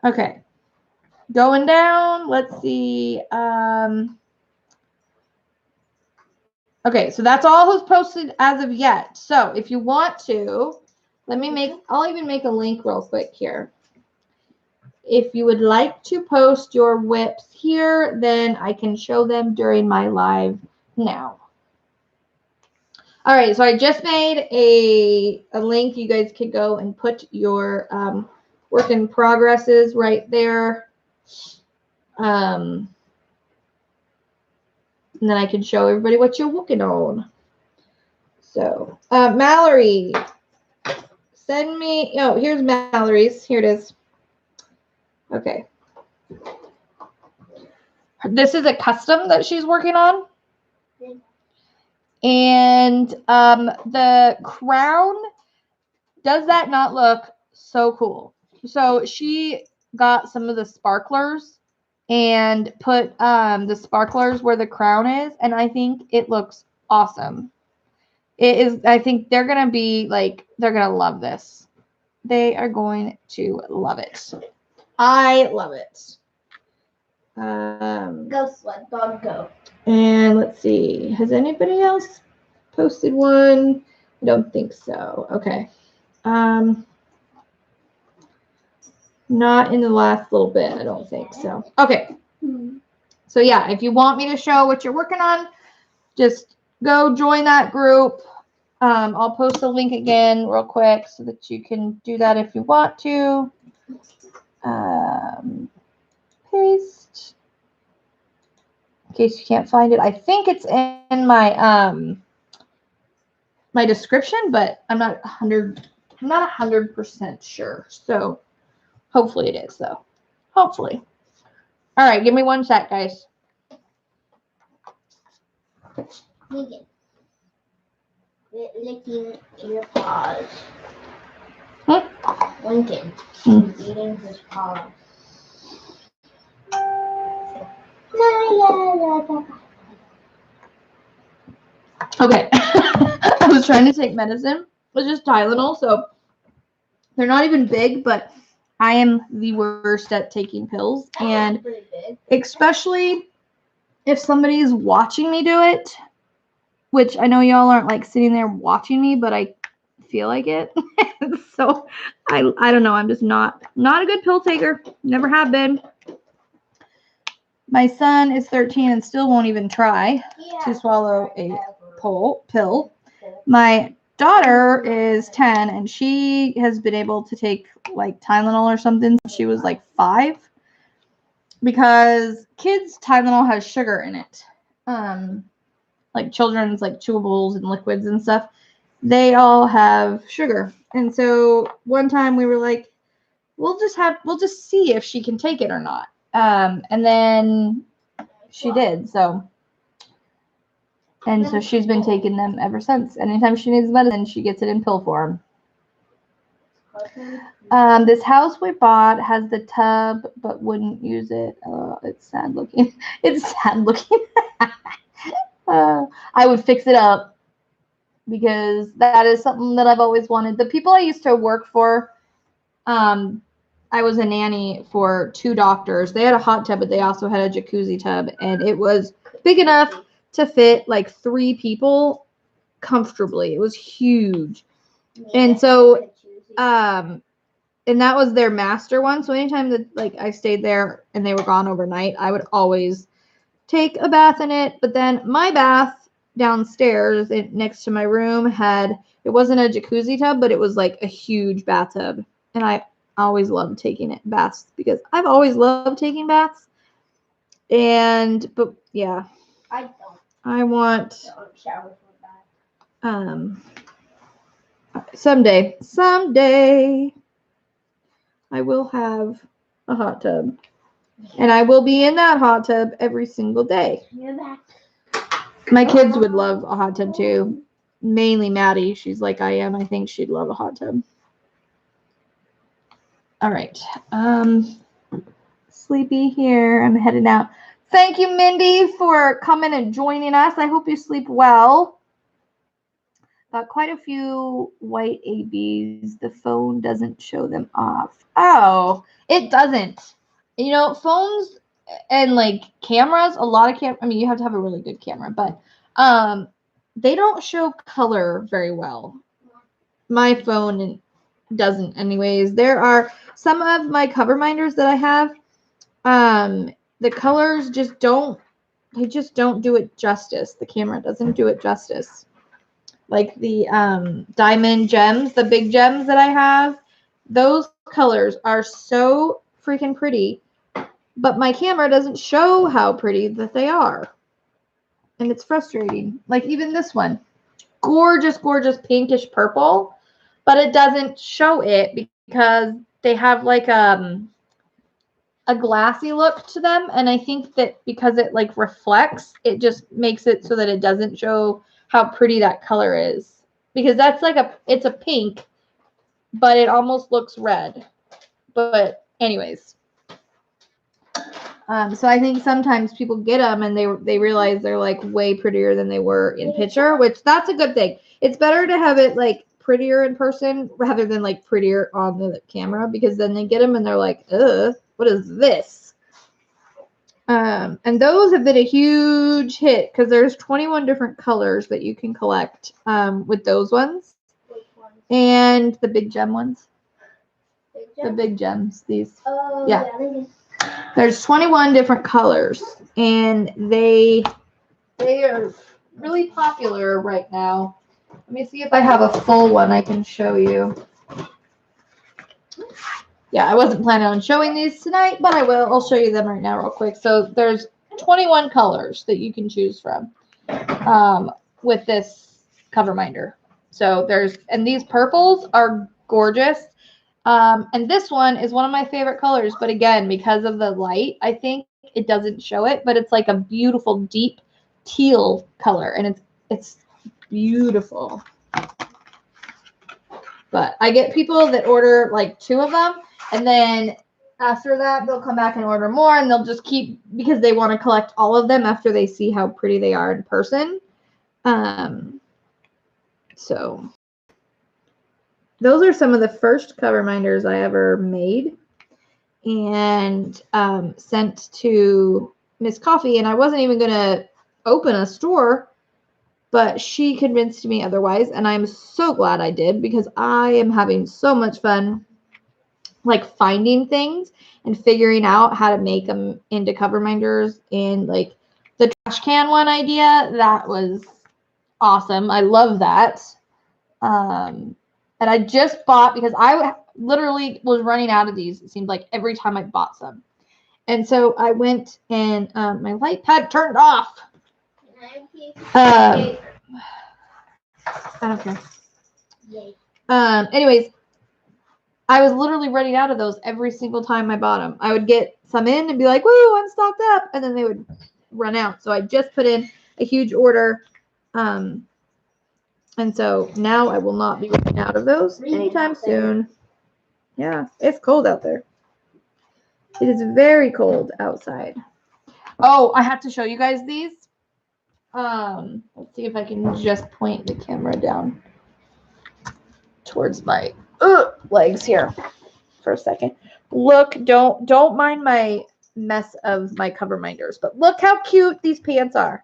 okay. Going down, let's see. Okay, so that's all who's posted as of yet. So if you want to, I'll even make a link real quick here. If you would like to post your whips here, then I can show them during my live now. All right, so I just made a link. You guys could go and put your work in progresses right there. And then I can show everybody what you're working on. So, Mallory, send me, oh, here's Mallory's. Here it is. Okay. This is a custom that she's working on. And the crown, does that not look so cool? So she got some of the sparklers and put the sparklers where the crown is, and I think it looks awesome. It is, I think they're going to be like, they're going to love this. They are going to love it. I love it.
Go, sled dog, go.
And let's see. Has anybody else posted one? I don't think so. Okay. Not in the last little bit, I don't think so. Okay. So yeah, if you want me to show what you're working on, just go join that group. I'll post a link again real quick so that you can do that if you want to. Paste. In case you can't find it. I think it's in my my description, but I'm not 100% sure. So hopefully it is though. Hopefully. All right, give me one sec, guys.
Lincoln. Licking your paws. Lincoln. Eating his paws.
Okay. I was trying to take medicine. It's just Tylenol, so they're not even big, but I am the worst at taking pills. And especially if somebody's watching me do it, which I know y'all aren't like sitting there watching me, but I feel like it. So I don't know. I'm just not a good pill taker. Never have been. My son is 13 and still won't even try to swallow a pill. My daughter is 10 and she has been able to take like Tylenol or something since she was like 5, because kids' Tylenol has sugar in it. Like children's like chewables and liquids and stuff, they all have sugar. And so one time we were like, we'll just see if she can take it or not. And then she did. So she's been taking them ever since. Anytime she needs medicine, she gets it in pill form. This house we bought has the tub, but wouldn't use it. It's sad looking. It's sad looking. I would fix it up because that is something that I've always wanted. The people I used to work for, I was a nanny for 2 doctors. They had a hot tub, but they also had a jacuzzi tub, and it was big enough to fit like 3 people comfortably. It was huge. And so, and that was their master one. So anytime that like I stayed there and they were gone overnight, I would always take a bath in it. But then my bath downstairs next to my room it wasn't a jacuzzi tub, but it was like a huge bathtub. And I always loved taking baths because I've always loved taking baths. But yeah,
I don't.
I want
Shower for that.
someday I will have a hot tub, and I will be in that hot tub every single day.
You're back.
My kids would love a hot tub too. Mainly Maddie. She's like I am. I think she'd love a hot tub. All right. Sleepy here. I'm headed out. Thank you, Mindy, for coming and joining us. I hope you sleep well. Got quite a few white ABs. The phone doesn't show them off. Oh, it doesn't. You know, phones and like cameras, a lot of I mean, you have to have a really good camera, but they don't show color very well. My phone doesn't anyways. There are some of my cover minders that I have. The colors just don't do it justice. The camera doesn't do it justice. Like the diamond gems, the big gems that I have, those colors are so freaking pretty, but my camera doesn't show how pretty that they are. And it's frustrating. Like even this one, gorgeous, gorgeous pinkish purple, but it doesn't show it because they have like a glassy look to them, and I think that because it like reflects, it just makes it so that it doesn't show how pretty that color is, because that's like it's a pink, but it almost looks red. But anyways, so I think sometimes people get them and they realize they're like way prettier than they were in picture, which that's a good thing. It's better to have it like prettier in person rather than like prettier on the camera, because then they get them and they're like, ugh, what is this? And those have been a huge hit because there's 21 different colors that you can collect with those ones.
Which ones?
And the big gem ones.
Big
The
gem?
big gems, these.
Oh,
Yeah.
yeah.
There's 21 different colors, and they are really popular right now. Let me see if I have a full one I can show you. Yeah, I wasn't planning on showing these tonight, but I will. I'll show you them right now real quick. So there's 21 colors that you can choose from with this cover minder. So and these purples are gorgeous. And this one is one of my favorite colors, but again, because of the light, I think it doesn't show it, but it's like a beautiful deep teal color, and it's beautiful. But I get people that order like 2 of them, and then after that, they'll come back and order more, and they'll just keep, because they want to collect all of them after they see how pretty they are in person. So those are some of the first cover minders I ever made and sent to Miss Coffee, and I wasn't even going to open a store, but she convinced me otherwise, and I'm so glad I did, because I am having so much fun like finding things and figuring out how to make them into cover minders. And like the trash can one idea, that was awesome. I love that. And I just bought, because I literally was running out of these, it seemed like every time I bought some. And so I went and my light pad turned off. I don't care. Anyways, I was literally running out of those every single time I bought them. I would get some in and be like, woo, I'm stocked up. And then they would run out. So I just put in a huge order. And so now I will not be running out of those anytime soon. Yeah, it's cold out there. It is very cold outside. Oh, I have to show you guys these. Let's see if I can just point the camera down towards my legs here for a second. Look, don't mind my mess of my cover minders, but look how cute these pants are.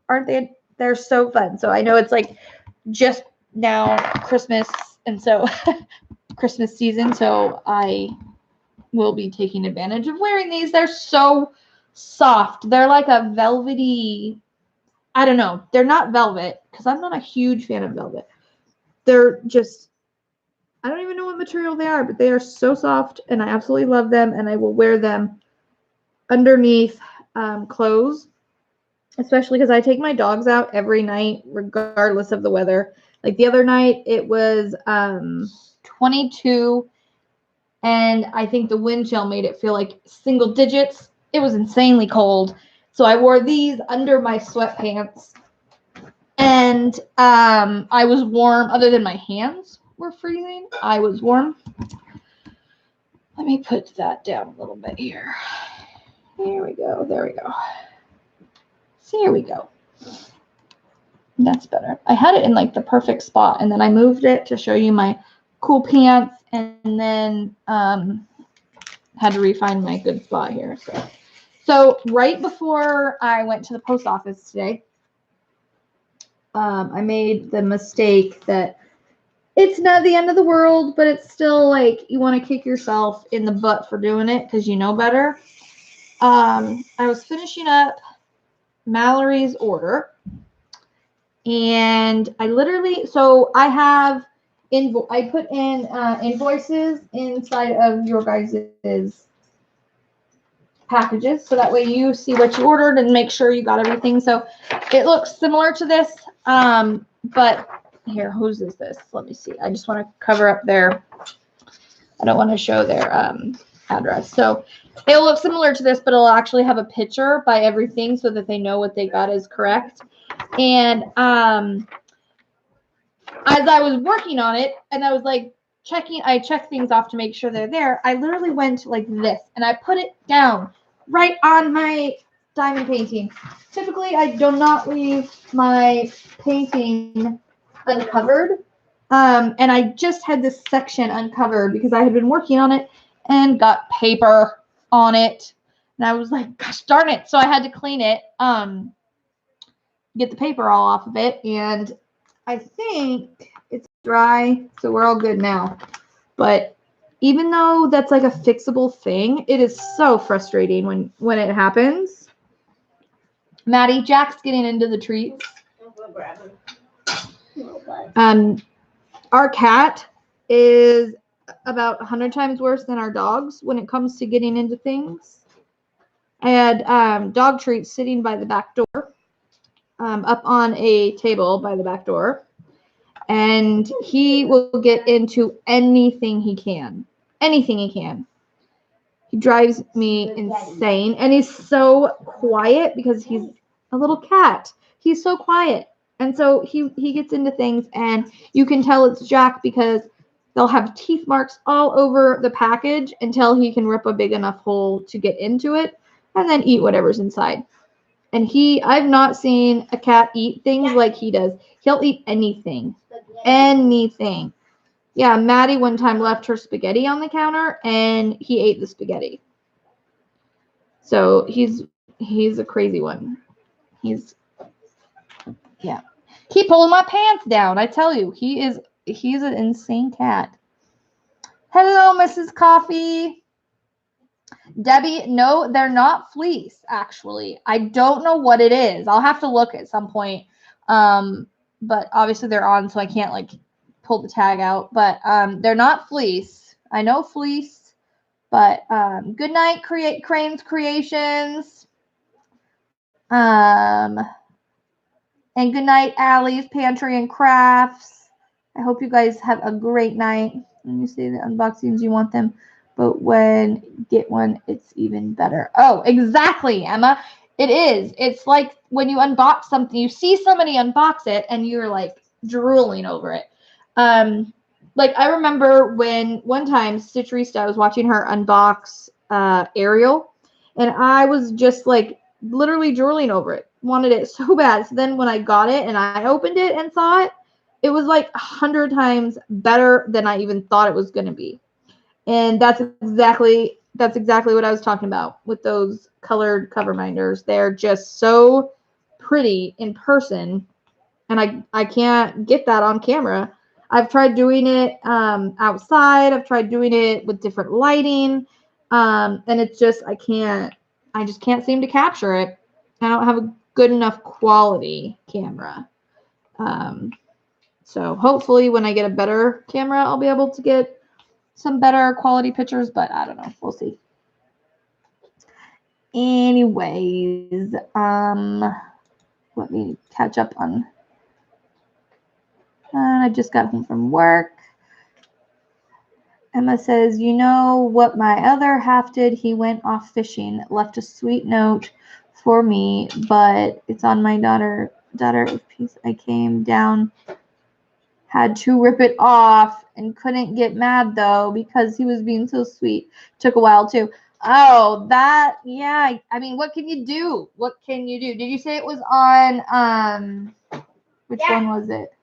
Aren't they? They're so fun. So I know it's like just now Christmas, and so Christmas season, so I will be taking advantage of wearing these. They're so soft. They're like a velvety, I don't know. They're not velvet because I'm not a huge fan of velvet. They're just, I don't even know what material they are, but they are so soft and I absolutely love them, and I will wear them underneath clothes, especially because I take my dogs out every night regardless of the weather. Like the other night it was 22 and I think the wind chill made it feel like single digits. It was insanely cold. So I wore these under my sweatpants, and I was warm. Other than my hands were freezing, I was warm. Let me put that down a little bit here. There we go. There we go. There we go. That's better. I had it in like the perfect spot, and then I moved it to show you my cool pants, and then had to refine my good spot here. So right before I went to the post office today, I made the mistake that it's not the end of the world, but it's still like you want to kick yourself in the butt for doing it because you know better. I was finishing up Mallory's order, and I literally, so I have I put in invoices inside of your guys's packages, so that way you see what you ordered and make sure you got everything. So it looks similar to this, but here, whose is this? Let me see. I just want to cover up their, I don't want to show their address. So it'll look similar to this, but it'll actually have a picture by everything so that they know what they got is correct. And as I was working on it, and I was like I check things off to make sure they're there, I literally went like this and I put it down right on my diamond painting. Typically, I do not leave my painting uncovered. And I just had this section uncovered because I had been working on it and got paper on it. And I was like, gosh darn it. So I had to clean it, get the paper all off of it. And I think it's dry, so we're all good now. But even though that's like a fixable thing, it is so frustrating when it happens. Maddie, Jack's getting into the treats. Our cat is about 100 times worse than our dogs when it comes to getting into things. I had dog treats sitting by the back door, up on a table by the back door, and he will get into anything he can. Anything he can. He drives me insane, and he's so quiet because he's a little cat. He's so quiet. And so he gets into things, and you can tell it's Jack because they'll have teeth marks all over the package until he can rip a big enough hole to get into it and then eat whatever's inside. And I've not seen a cat eat things like he does. He'll eat anything. Anything. Yeah, Maddie one time left her spaghetti on the counter and he ate the spaghetti. So he's a crazy one. Yeah. Keep pulling my pants down. I tell you, he's an insane cat. Hello, Mrs. Coffee. Debbie, no, they're not fleece, actually. I don't know what it is. I'll have to look at some point. But obviously they're on, so I can't like pull the tag out. But they're not fleece. I know fleece. But good night, Crane's Creations. And good night, Allie's Pantry and Crafts. I hope you guys have a great night. When you say the unboxings, you want them, but when you get one, it's even better. Oh, exactly, Emma. It is. It's like when you unbox something, you see somebody unbox it, and you're like drooling over it. like I remember when one time Stitch Rista, I was watching her unbox Ariel, and I was just like literally drooling over it. Wanted it so bad. So then when I got it and I opened it and saw it, it was like 100 times better than I even thought it was going to be. And that's exactly what I was talking about with those colored cover minders. They're just so pretty in person, and I can't get that on camera. I've tried doing it outside. I've tried doing it with different lighting, and it's just I just can't seem to capture it. I don't have a good enough quality camera. So hopefully when I get a better camera, I'll be able to get some better quality pictures, but I don't know. We'll see. Anyways, let me catch up on. I just got home from work. Emma says, you know what my other half did? He went off fishing, left a sweet note for me, but it's on my daughter of peace. I came down, had to rip it off, and couldn't get mad though because he was being so sweet. Took a while too. Oh, yeah. I mean, what can you do? What can you do? Did you say it was on which one was it?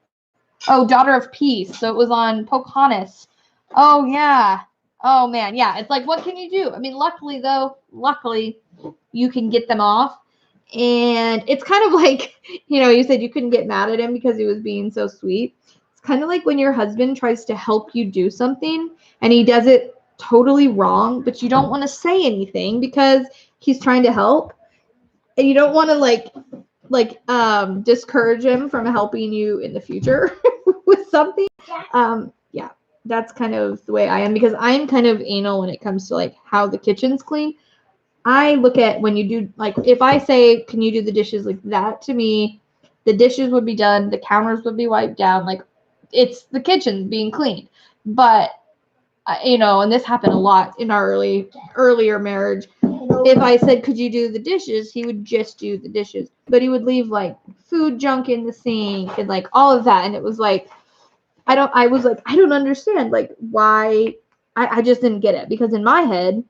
Oh, Daughter of Peace. So it was on Pocahontas. Oh, yeah. Oh, man. Yeah. It's like, what can you do? I mean, luckily, you can get them off. And it's kind of like, you said you couldn't get mad at him because he was being so sweet. It's kind of like when your husband tries to help you do something and he does it totally wrong, but you don't want to say anything because he's trying to help. And you don't want to discourage him from helping you in the future with something. Yeah, that's kind of the way I am because I'm kind of anal when it comes to like how the kitchen's clean. I look at when you do, like, if I say, can you do the dishes, like that, to me, the dishes would be done, the counters would be wiped down, like it's the kitchen being cleaned. But and this happened a lot in our earlier marriage. If I said, could you do the dishes, he would just do the dishes, but he would leave like food junk in the sink and like all of that. And it was like, I don't understand, like, why. I just didn't get it because in my head,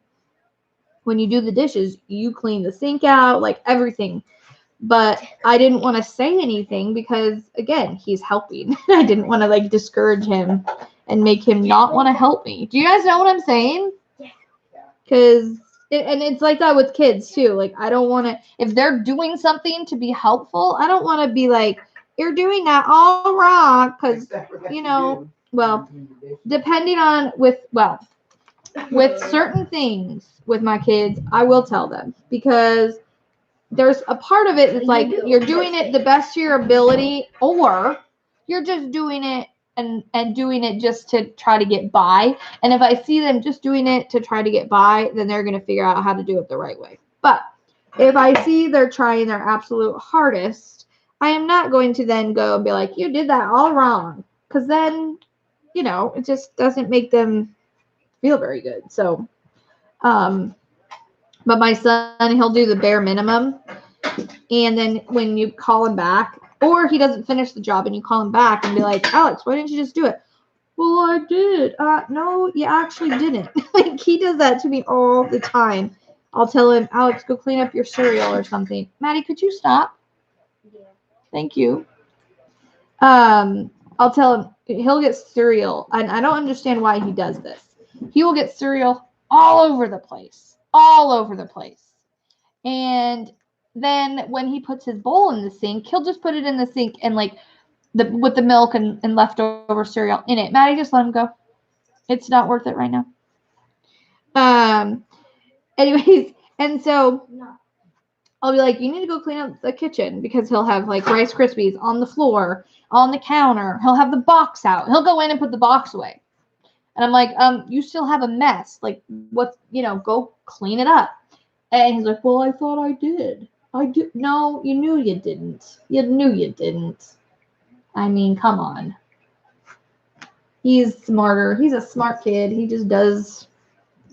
when you do the dishes, you clean the sink out, like everything. But I didn't want to say anything because, again, he's helping. I didn't want to like discourage him and make him not want to help me. Do you guys know what I'm saying? Because it's like that with kids too. Like, I don't want to, if they're doing something to be helpful, I don't want to be like, you're doing that all wrong. Because, well, depending on with certain things with my kids, I will tell them because there's a part of it that's like you're doing it the best to your ability, or you're just doing it and doing it just to try to get by. And if I see them just doing it to try to get by, then they're going to figure out how to do it the right way. But if I see they're trying their absolute hardest, I am not going to then go and be like, you did that all wrong. Because then, it just doesn't make them feel very good. So, but my son, he'll do the bare minimum. And then when you call him back, or he doesn't finish the job and you call him back and be like, Alex, why didn't you just do it? Well, I did. No, you actually didn't. Like, he does that to me all the time. I'll tell him, Alex, go clean up your cereal or something. Maddie, could you stop?
Yeah.
Thank you. I'll tell him, he'll get cereal. And I don't understand why he does this. He will get cereal all over the place. And then when he puts his bowl in the sink, he'll just put it in the sink and like with the milk and leftover cereal in it. Maddie, just let him go. It's not worth it right now. Anyways, and so I'll be like, you need to go clean up the kitchen because he'll have like Rice Krispies on the floor, on the counter. He'll have the box out. He'll go in and put the box away. And I'm like, you still have a mess. Like, what's, go clean it up. And he's like, well, I thought I did. I did. No, you knew you didn't. You knew you didn't. I mean, come on. He's smarter. He's a smart kid. He just does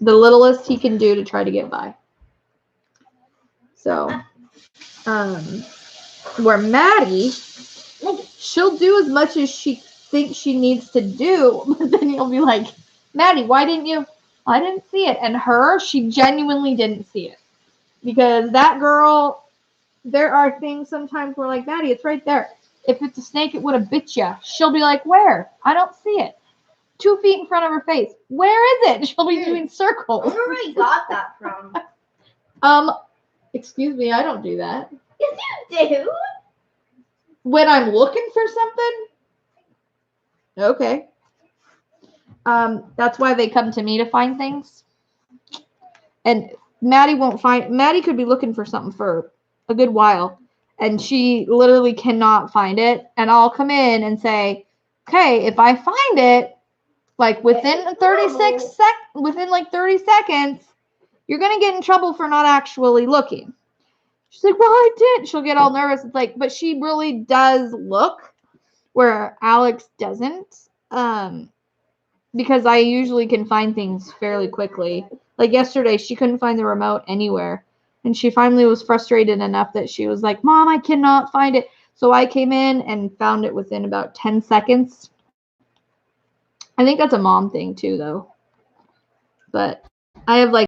the littlest he can do to try to get by. So, where Maddie, she'll do as much as she think she needs to do. But then you'll be like, Maddie, why didn't you? I didn't see it. And she genuinely didn't see it. Because that girl, there are things sometimes where like, Maddie, it's right there. If it's a snake, it would have bit you. She'll be like, where? I don't see it. 2 feet in front of her face. Where is it? She'll be doing circles.
I wonder where you got that from.
Excuse me, I don't do that.
Yes, you do.
When I'm looking for something? Okay. That's why they come to me to find things. And Maddie could be looking for something for a good while, and she literally cannot find it. And I'll come in and say, okay, if I find it, like within 30 seconds, you're going to get in trouble for not actually looking. She's like, well, I did. She'll get all nervous. It's like, but she really does look where Alex doesn't. Because I usually can find things fairly quickly. Like yesterday, she couldn't find the remote anywhere. And she finally was frustrated enough that she was like, Mom, I cannot find it. So I came in and found it within about 10 seconds. I think that's a mom thing too, though. But I have like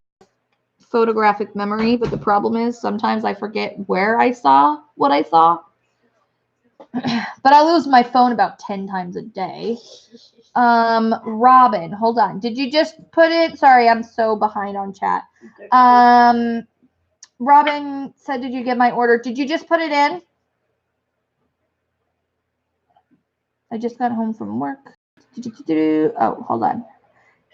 photographic memory, but the problem is sometimes I forget where I saw what I saw. But I lose my phone about 10 times a day. Robin, hold on. Did you just put it? Sorry, I'm so behind on chat. Robin said, did you get my order? Did you just put it in? I just got home from work. Oh, hold on.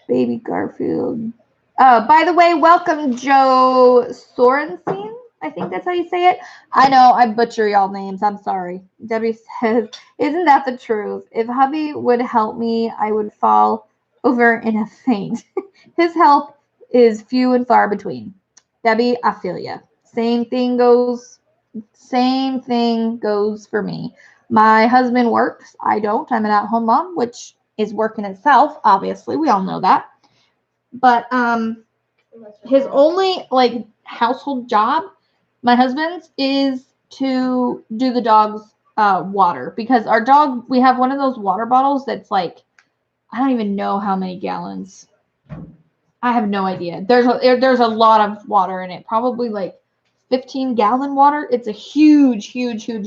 Baby Garfield. By the way, welcome Joe Sorensen. I think that's how you say it. I know I butcher y'all names. I'm sorry. Debbie says, isn't that the truth? If hubby would help me, I would fall over in a faint. His help is few and far between. Debbie, I feel ya. Same thing goes for me. My husband works. I don't. I'm an at-home mom, which is work in itself, obviously. We all know that. But his only like household job, my husband's, is to do the dog's water, because our dog, we have one of those water bottles that's like, I don't even know how many gallons. I have no idea. There's a lot of water in it, probably like 15-gallon water. It's a huge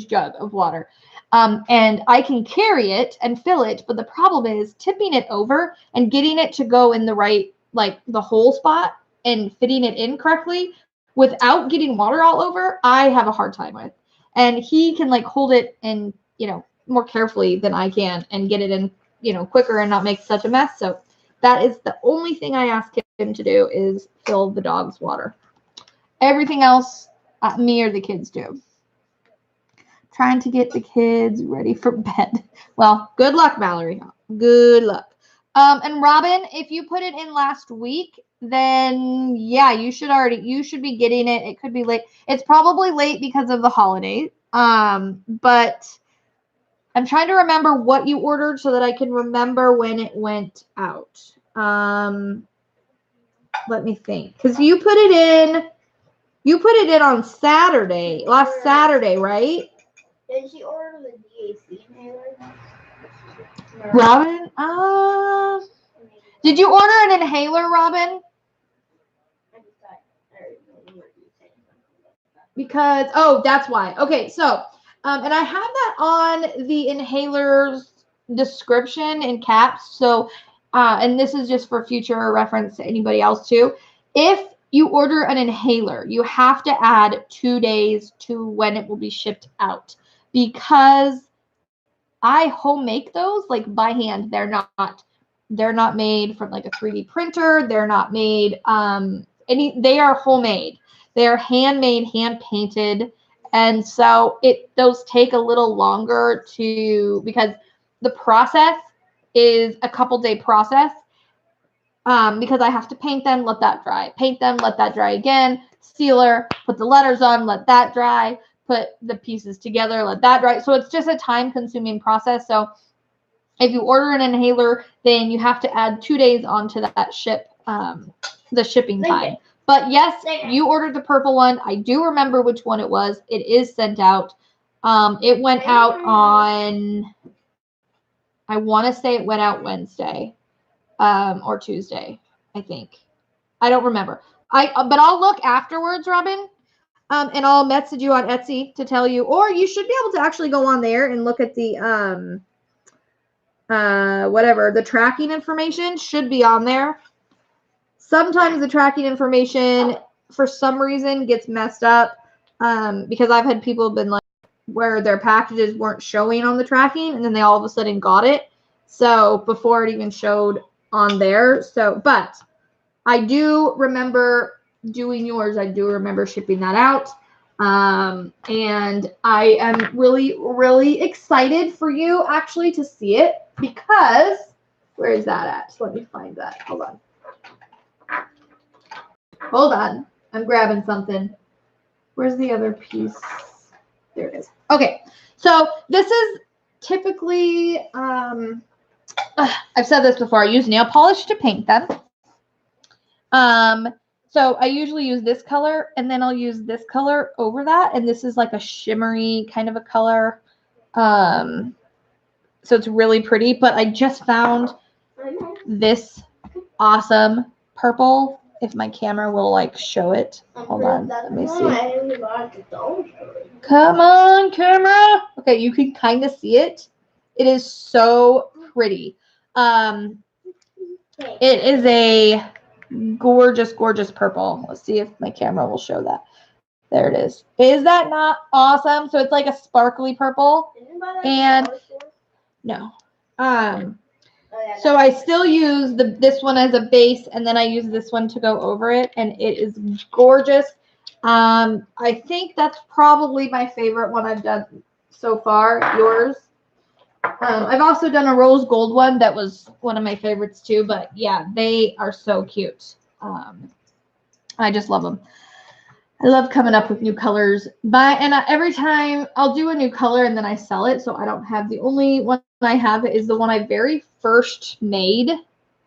jug of water. And I can carry it and fill it, but the problem is tipping it over and getting it to go in the right, like the hole spot and fitting it in correctly without getting water all over, I have a hard time with. And he can like hold it and, more carefully than I can and get it in, quicker and not make such a mess. So that is the only thing I ask him to do, is fill the dog's water. Everything else, me or the kids do. Trying to get the kids ready for bed. Well, good luck, Mallory. Good luck. And Robin, if you put it in last week, then yeah, you should be getting it. It could be late. It's probably late because of the holiday. But I'm trying to remember what you ordered so that I can remember when it went out. Let me think. Because you put it in on Saturday, last Saturday, right?
Did she order the DAC inhaler? No.
Robin, did you order an inhaler, Robin? Because, that's why. Okay, so, and I have that on the inhaler's description in caps. So, and this is just for future reference to anybody else too. If you order an inhaler, you have to add 2 days to when it will be shipped out, because I home make those like by hand. They're not made from like a 3D printer. They're not made, they are homemade. They're handmade, hand painted. And so those take a little longer because the process is a couple-day process. Because I have to paint them, let that dry. Paint them, let that dry again. Sealer, put the letters on, let that dry. Put the pieces together, let that dry. So it's just a time-consuming process. So if you order an inhaler, then you have to add 2 days onto that the shipping time. But yes, you ordered the purple one. I do remember which one it was. It is sent out. It went out on I want to say it went out Wednesday or Tuesday, I think. I don't remember. But I'll look afterwards, Robin, and I'll message you on Etsy to tell you. Or you should be able to actually go on there and look at the whatever, the tracking information should be on there. Sometimes the tracking information, for some reason, gets messed up because I've had people been like, where their packages weren't showing on the tracking, and then they all of a sudden got it. So before it even showed on there. So, but I do remember doing yours. I do remember shipping that out. And I am really, really excited for you actually to see it because where is that at? Let me find that. Hold on. Hold on. I'm grabbing something. Where's the other piece? There it is. Okay. So this is typically, I've said this before. I use nail polish to paint them. So I usually use this color and then I'll use this color over that. And this is like a shimmery kind of a color. So it's really pretty, but I just found this awesome purple. If my camera will like show it. Hold on. Let me see. Come on, camera. Okay, you can kind of see it. It is so pretty. It is a gorgeous, gorgeous purple. Let's see if my camera will show that. There it is. Is that not awesome? So it's like a sparkly purple. And no. So I still use this one as a base, and then I use this one to go over it, and it is gorgeous. I think that's probably my favorite one I've done so far. Yours. I've also done a rose gold one that was one of my favorites too, but yeah, they are so cute. I just love them. I love coming up with new colors. Every time I'll do a new color and then I sell it, so I don't have the only one I have is the one I very first made,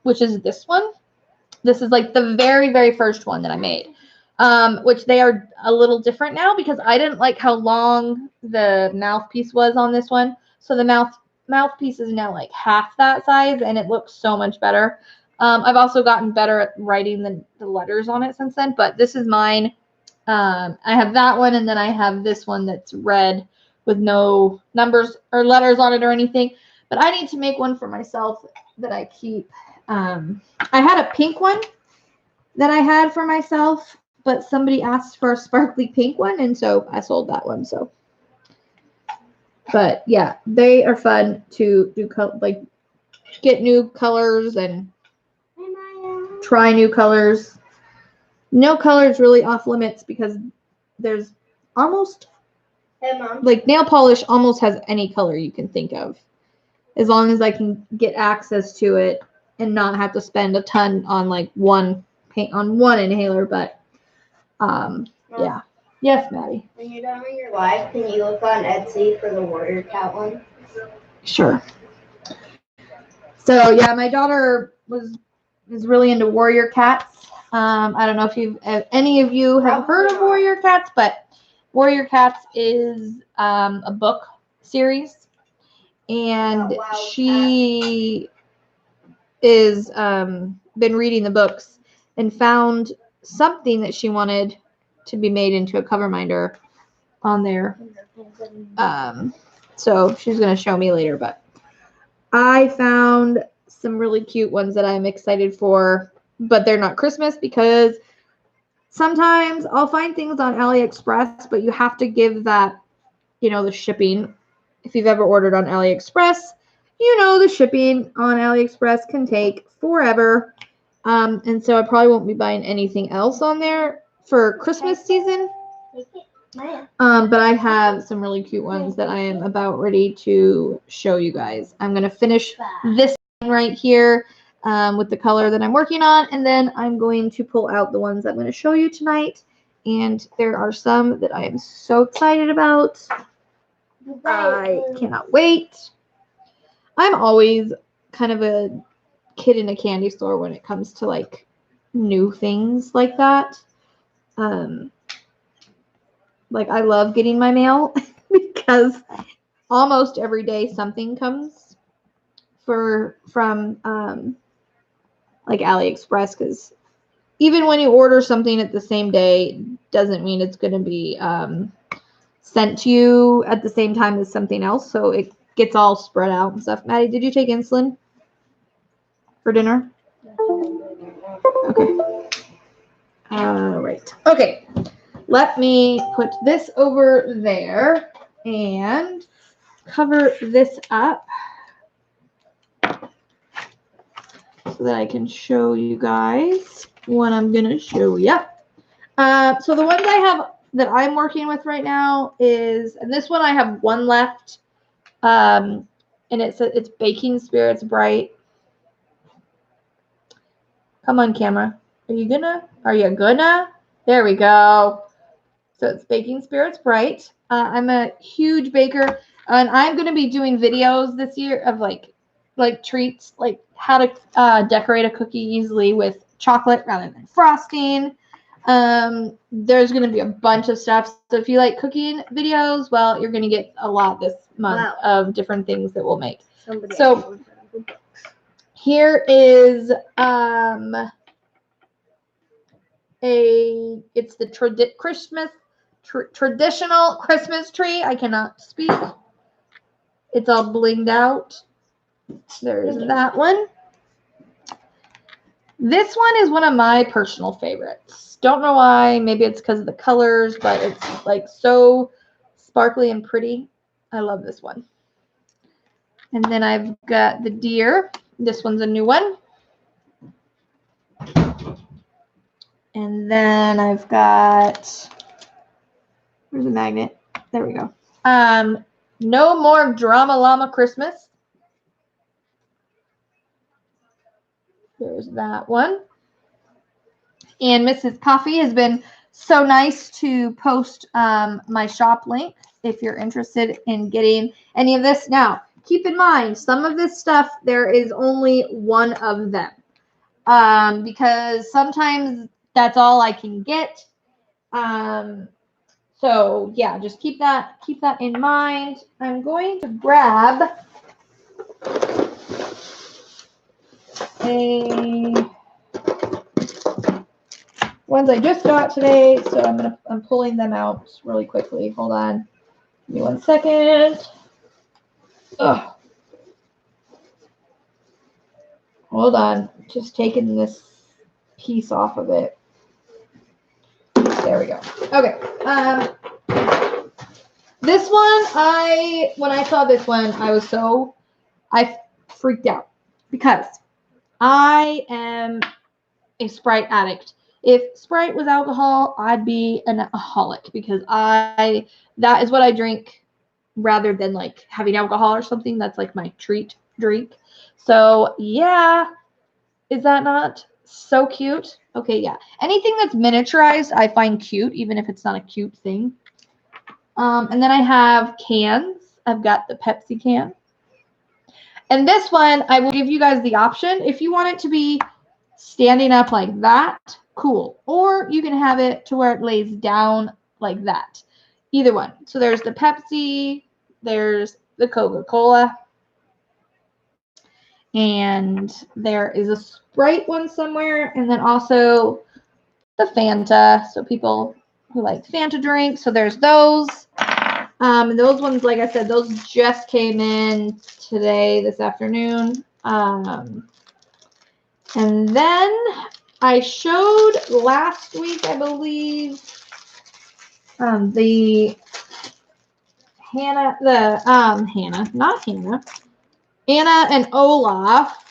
which is this one. This is like the very, very first one that I made, which they are a little different now because I didn't like how long the mouthpiece was on this one. So the mouthpiece is now like half that size and it looks so much better. I've also gotten better at writing the letters on it since then, but this is mine. I have that one, and then I have this one that's red with no numbers or letters on it or anything. But I need to make one for myself that I keep. I had a pink one that I had for myself, but somebody asked for a sparkly pink one, and so I sold that one. So, but yeah, they are fun to do, like get new colors and try new colors. No color is really off limits because there's almost like nail polish almost has any color you can think of, as long as I can get access to it and not have to spend a ton on like one inhaler. But yeah. Yes, Maddie.
When you're done with your live, can you look on Etsy for the warrior cat one?
Sure. So yeah, my daughter is really into warrior cats. I don't know if any of you have heard of warrior cats, but warrior cats is a book series, and she is been reading the books and found something that she wanted to be made into a cover minder on there. So she's going to show me later, but I found some really cute ones that I'm excited for, but they're not Christmas because sometimes I'll find things on AliExpress, but you have to give that, the shipping. If you've ever ordered on AliExpress, the shipping on AliExpress can take forever. And so I probably won't be buying anything else on there for Christmas season. But I have some really cute ones that I am about ready to show you guys. I'm going to finish this one right here with the color that I'm working on, and then I'm going to pull out the ones I'm going to show you tonight. And there are some that I am so excited about. I cannot wait. I'm always kind of a kid in a candy store when it comes to like new things like that. Like I love getting my mail because almost every day something comes from like AliExpress, because even when you order something at the same day doesn't mean it's going to be sent to you at the same time as something else. So it gets all spread out and stuff. Maddie, did you take insulin for dinner? Okay. All right. Okay. Let me put this over there and cover this up so that I can show you guys what I'm going to show you. So the ones I have that I'm working with right now is, and this one I have one left, and it's Baking Spirits Bright. Come on, camera. Are you gonna? There we go. So it's Baking Spirits Bright. I'm a huge baker, and I'm going to be doing videos this year of like treats, like how to decorate a cookie easily with chocolate rather than frosting. There's going to be a bunch of stuff. So if you like cooking videos, well, you're going to get a lot this month of different things that we'll make. So here is it's the traditional Christmas tree. I cannot speak. It's all blinged out. There's that one. This one is one of my personal favorites. Don't know why. Maybe it's because of the colors, but it's like so sparkly and pretty. I love this one. And then I've got the deer. This one's a new one. And then I've got, where's the magnet? There we go. No More Drama Llama Christmas. There's that one. And Mrs. Coffee has been so nice to post my shop link if you're interested in getting any of this. Now, keep in mind, some of this stuff, there is only one of them. Because sometimes that's all I can get. So yeah, just keep that in mind. I'm going to grab ones I just got today, so I'm pulling them out really quickly. Hold on. Give me 1 second. Ugh. Hold on. Just taking this piece off of it. There we go. Okay. This one, when I saw this one, I freaked out because I am a Sprite addict. If Sprite was alcohol, I'd be an alcoholic because that is what I drink rather than like having alcohol or something. That's like my treat drink. So yeah, is that not so cute? Okay, yeah. Anything that's miniaturized, I find cute, even if it's not a cute thing. And then I have cans. I've got the Pepsi can. And this one, I will give you guys the option. If you want it to be standing up like that, cool. Or you can have it to where it lays down like that. Either one. So there's the Pepsi, there's the Coca-Cola, and there is a Sprite one somewhere, and then also the Fanta. So people who like Fanta drinks. So there's those. And those ones, like I said, those just came in today, this afternoon. And then I showed last week, I believe, the Anna and Olaf.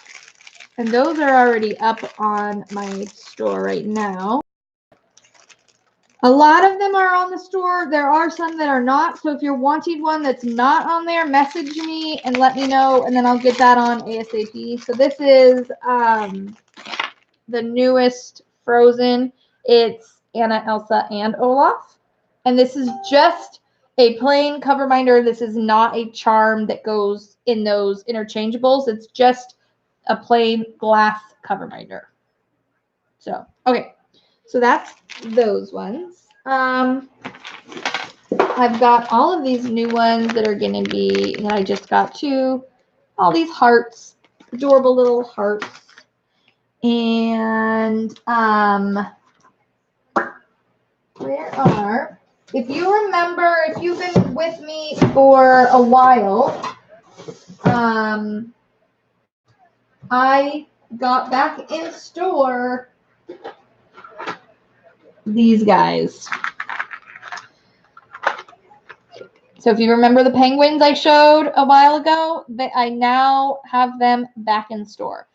And those are already up on my store right now. A lot of them are on the store. There are some that are not. So if you're wanting one that's not on there, message me and let me know, and then I'll get that on ASAP. So this is the newest Frozen. It's Anna, Elsa, and Olaf. And this is just a plain cover binder. This is not a charm that goes in those interchangeables. It's just a plain glass cover binder. So, okay. So that's those ones. I've got all of these new ones that are going to be, that I just got too. All these hearts. adorable little hearts. And where are, if you remember, if you've been with me for a while, I got back in store these guys. So if you remember the penguins I showed a while ago, I now have them back in store.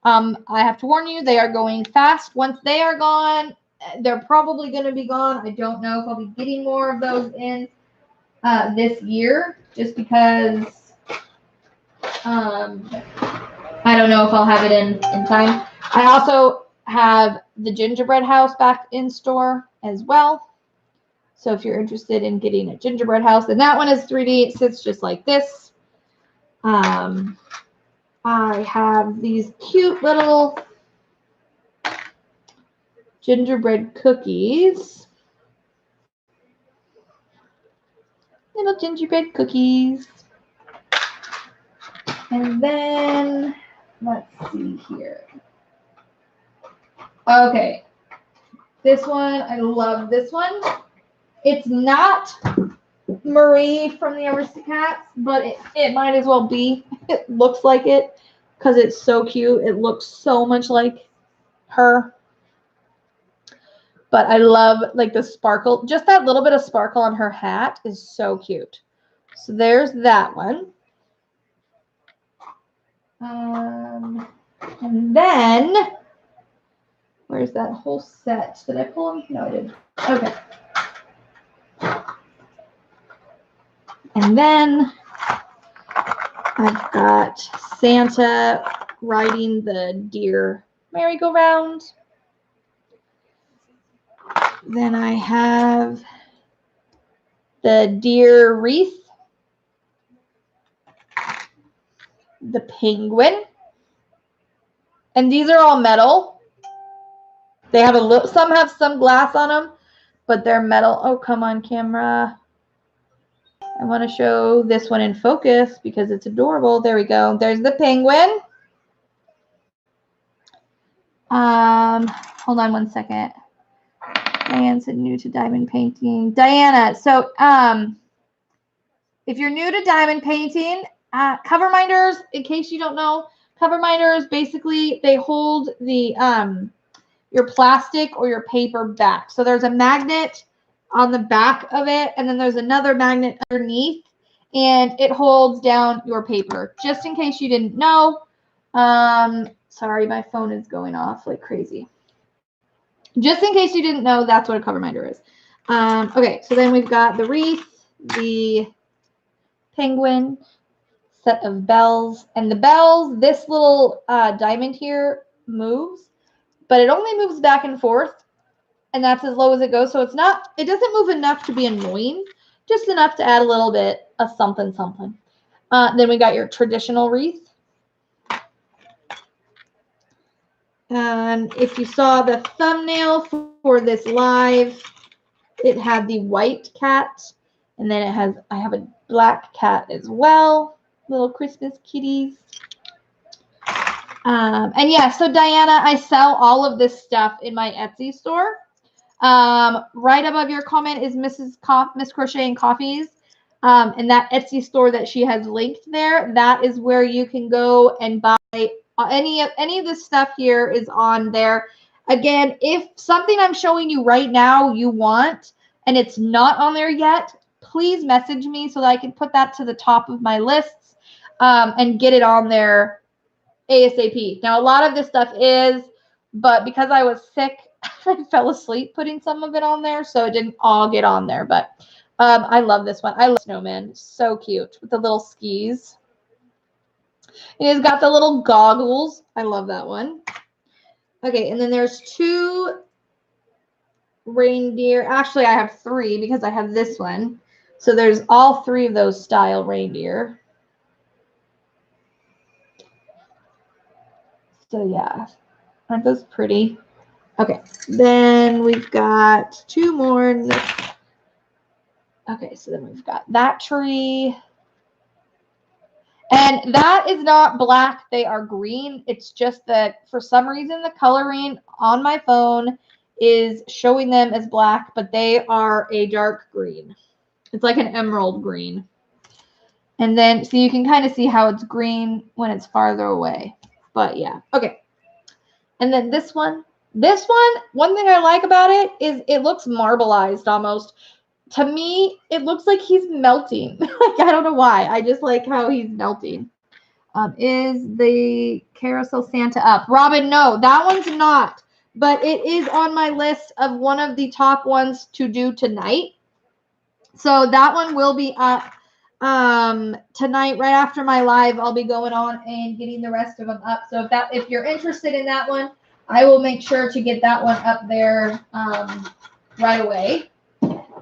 I have to warn you, they are going fast. Once they are gone, they're probably going to be gone. I don't know if I'll be getting more of those in this year, just because I don't know if I'll have it in time. I also have the gingerbread house back in store as well. So if you're interested in getting a gingerbread house, and that one is 3D, it sits just like this. I have these cute little gingerbread cookies. Little gingerbread cookies. And then, let's see here. Okay. This one, I love this one. It's not Marie from the Aristocats, but it might as well be. It looks like it because it's so cute. It looks so much like her. But I love like the sparkle. Just that little bit of sparkle on her hat is so cute. So there's that one. And then, where's that whole set? Did I pull them? No, I didn't. Okay. And then I've got Santa riding the deer merry-go-round. Then I have the deer wreath, the penguin, and these are all metal. They have a little, some have some glass on them, but they're metal. Oh, come on, camera. I want to show this one in focus because it's adorable. There we go. There's the penguin. Hold on one second. Diane said new to diamond painting. Diana, so if you're new to diamond painting, cover minders, in case you don't know, cover minders, basically they hold the your plastic or your paper back. So there's a magnet on the back of it, and then there's another magnet underneath, and it holds down your paper. Just in case you didn't know. Sorry, my phone is going off like crazy. Just in case you didn't know, that's what a cover minder is. Okay, so then we've got the wreath, the penguin, set of bells, and the bells, this little diamond here moves, but it only moves back and forth, and that's as low as it goes. So it's not, it doesn't move enough to be annoying, just enough to add a little bit of something, something. Then we got your traditional wreath. And if you saw the thumbnail for this live, it had the white cat, and then it has, I have a black cat as well, little Christmas kitties. And yeah, so Diana, I sell all of this stuff in my Etsy store. Right above your comment is Miss Crochet and Coffees. And that Etsy store that she has linked there, that is where you can go and buy any of this stuff here is on there. Again, if something I'm showing you right now you want and it's not on there yet, please message me so that I can put that to the top of my lists and get it on there ASAP. Now, a lot of this stuff is, but because I was sick, I fell asleep putting some of it on there, so it didn't all get on there. But I love this one. I love Snowman. So cute with the little skis. It has got the little goggles. I love that one. Okay, and then there's two reindeer. Actually, I have three because I have this one. So there's all three of those style reindeer. So yeah, aren't those pretty? Okay, then we've got two more. Okay, so then we've got that tree. And that is not black. They are green. It's just that for some reason the coloring on my phone is showing them as black, but they are a dark green. It's like an emerald green. And then, so you can kind of see how it's green when it's farther away. But yeah, okay. And then this one, one thing I like about it is it looks marbleized almost. To me, it looks like he's melting. Like, I don't know why. I just like how he's melting. Is the Carousel Santa up? Robin, no, that one's not. But it is on my list of one of the top ones to do tonight. So that one will be up tonight right after my live. I'll be going on and getting the rest of them up. So if you're interested in that one, I will make sure to get that one up there right away.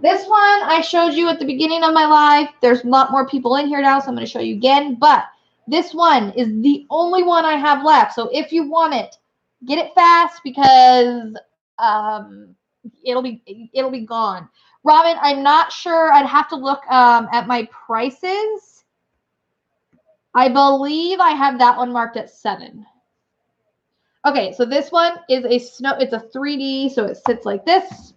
This one I showed you at the beginning of my live. There's a lot more people in here now, so I'm going to show you again. But this one is the only one I have left. So if you want it, get it fast because it'll be gone. Robin, I'm not sure. I'd have to look at my prices. I believe I have that one marked at 7. Okay, so this one is it's a 3D, so it sits like this.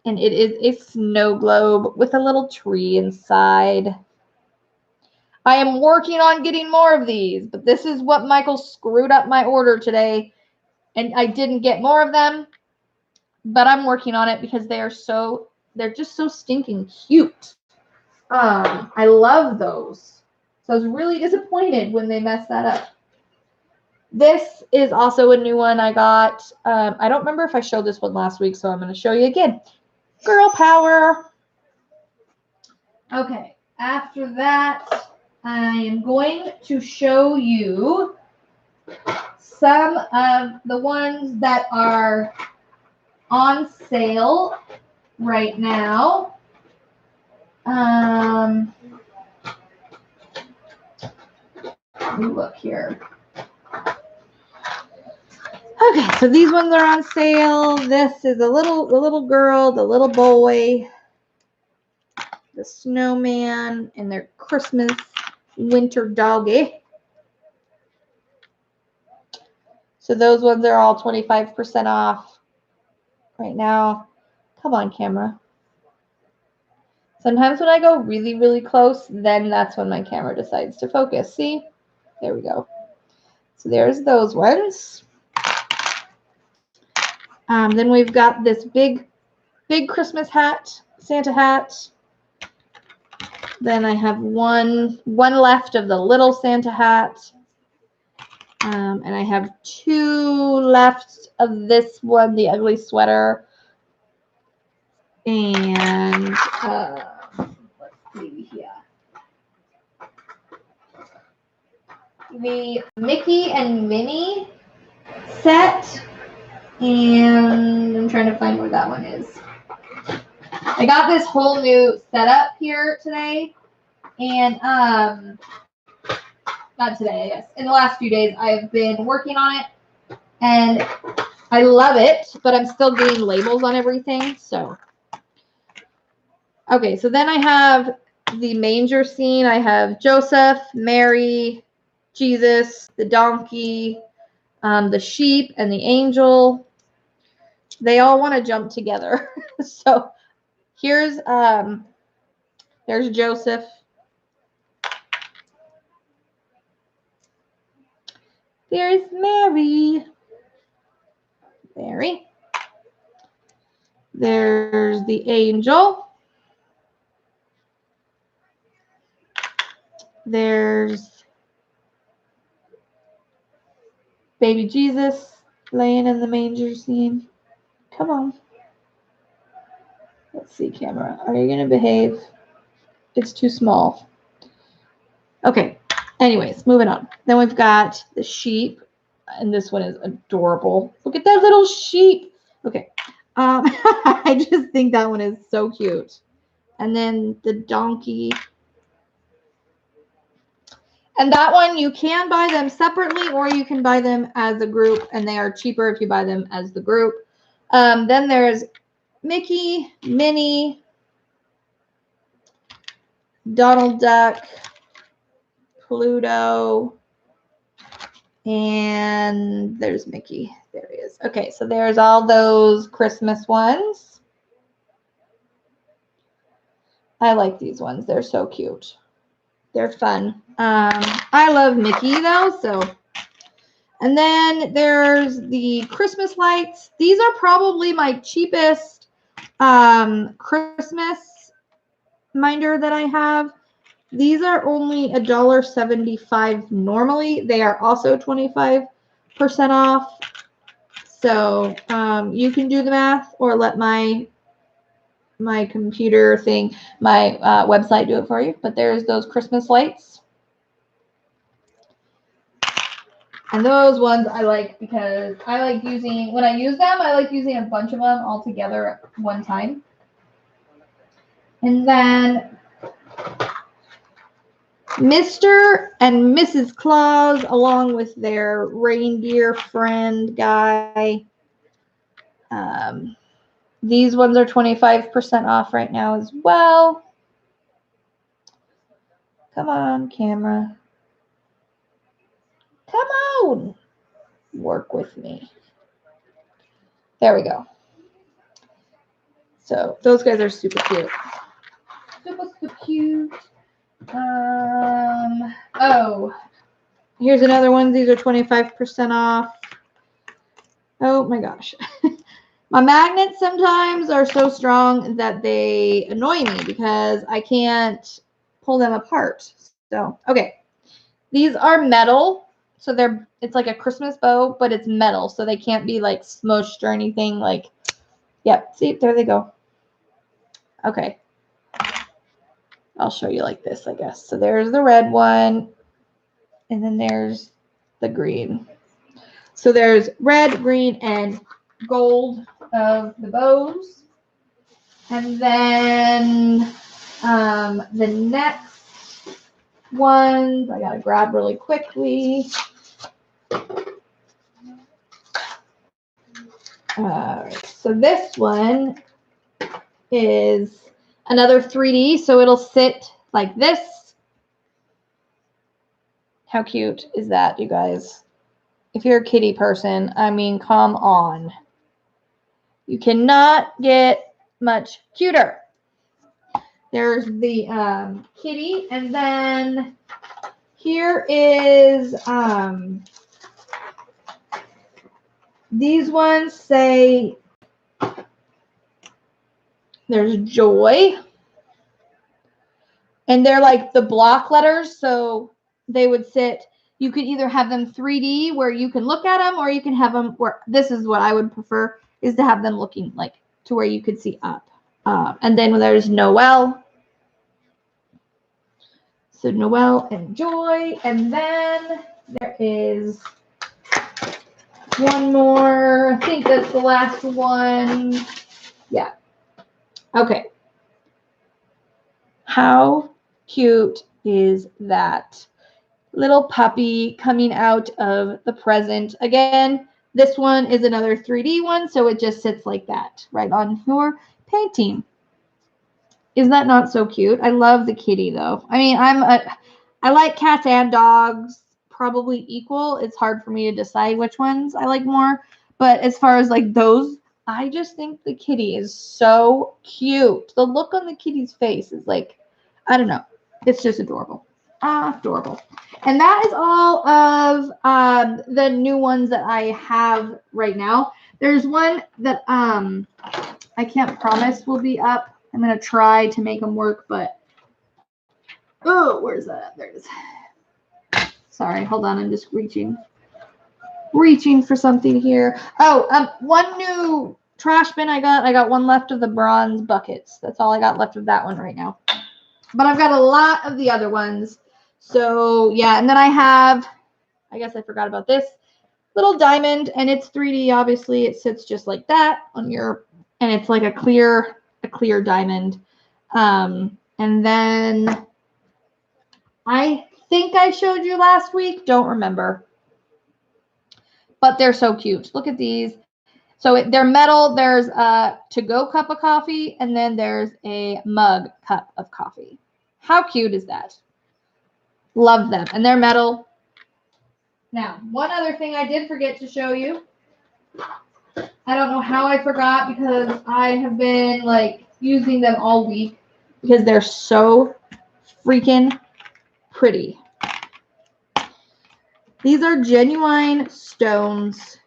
And it is a snow globe with a little tree inside. I am working on getting more of these, but this is what Michael screwed up my order today. And I didn't get more of them, but I'm working on it because they're just so stinking cute. I love those. So I was really disappointed when they messed that up. This is also a new one I got. I don't remember if I showed this one last week, so I'm going to show you again. Girl power. Okay, after that, I am going to show you some of the ones that are on sale right now. Let me look here. Okay, so these ones are on sale. This is the little girl, the little boy, the snowman, and their Christmas winter doggy. So those ones are all 25% off right now. Come on, camera. Sometimes when I go really, really close, then that's when my camera decides to focus. See? There we go. So there's those ones. Then we've got this big Christmas hat, Santa hat. Then I have one left of the little Santa hat. And I have 2 left of this one, the ugly sweater. And let's see here. The Mickey and Minnie set. And I'm trying to find where that one is. I got this whole new setup here today. And not today, I guess. In the last few days, I've been working on it. And I love it, but I'm still getting labels on everything. So, okay, so then I have the manger scene. I have Joseph, Mary, Jesus, the donkey, the sheep, and the angel. They all want to jump together. So there's Joseph. There's Mary. There's the angel. There's baby Jesus laying in the manger scene. Come on. Let's see, camera. Are you going to behave? It's too small. Okay. Anyways, moving on. Then we've got the sheep. And this one is adorable. Look at that little sheep. Okay. I just think that one is so cute. And then the donkey. And that one, you can buy them separately or you can buy them as a group. And they are cheaper if you buy them as the group. Then there's Mickey, Minnie, Donald Duck, Pluto, and there's Mickey. There he is. Okay, so there's all those Christmas ones. I like these ones. They're so cute. They're fun. I love Mickey though, so. And then there's the Christmas lights. These are probably my cheapest Christmas minder that I have. These are only $1.75 normally. They are also 25% off. So you can do the math or let my computer thing, my website do it for you. But there's those Christmas lights. And those ones I like because I like using, when I use them, I like using a bunch of them all together at one time. And then Mr. and Mrs. Claus, along with their reindeer friend guy. These ones are 25% off right now as well. Come on, camera. Come on. Work with me. There we go. So those guys are super cute. Super, super cute. Oh, here's another one. These are 25% off. Oh my gosh. My magnets sometimes are so strong that they annoy me because I can't pull them apart. So, okay. These are metal. So it's like a Christmas bow, but it's metal. So they can't be like smushed or anything. Like, yep. See, there they go. Okay. I'll show you like this, I guess. So there's the red one. And then there's the green. So there's red, green, and gold of the bows. And then the next ones I gotta grab really quickly. So this one is another 3D, so it'll sit like this. How cute is that, you guys? If you're a kitty person, I mean, come on. You cannot get much cuter. There's the kitty, and then here is these ones say there's joy, and they're like the block letters, so they would sit. You could either have them 3D where you can look at them, or you can have them where, this is what I would prefer, is to have them looking like to where you could see up. And then there's Noel. So Noel and Joy. And then there is one more. I think that's the last one. Yeah. Okay. How cute is that? Little puppy coming out of the present. Again, this one is another 3D one, so it just sits like that right on your painting. Is that not so cute? I love the kitty though. I mean, I like cats and dogs probably equal. It's hard for me to decide which ones I like more, but as far as like those, I just think the kitty is so cute. The look on the kitty's face is like, I don't know. It's just adorable. Adorable. And that is all of the new ones that I have right now. There's one that I can't promise will be up. I'm going to try to make them work, but oh, where's that? There it is. Sorry, hold on. I'm just reaching for something here. Oh, one new trash bin I got one left of the bronze buckets. That's all I got left of that one right now. But I've got a lot of the other ones. So, yeah, and then I have, I guess I forgot about this, little diamond, and it's 3D, obviously. It sits just like that on your, and it's like a clear diamond. And then I think I showed you last week. Don't remember. But they're so cute. Look at these. So they're metal. There's a to-go cup of coffee, and then there's a mug cup of coffee. How cute is that? Love them. And they're metal. Now, one other thing I did forget to show you. I don't know how I forgot because I have been like using them all week because they're so freaking pretty. These are genuine stones.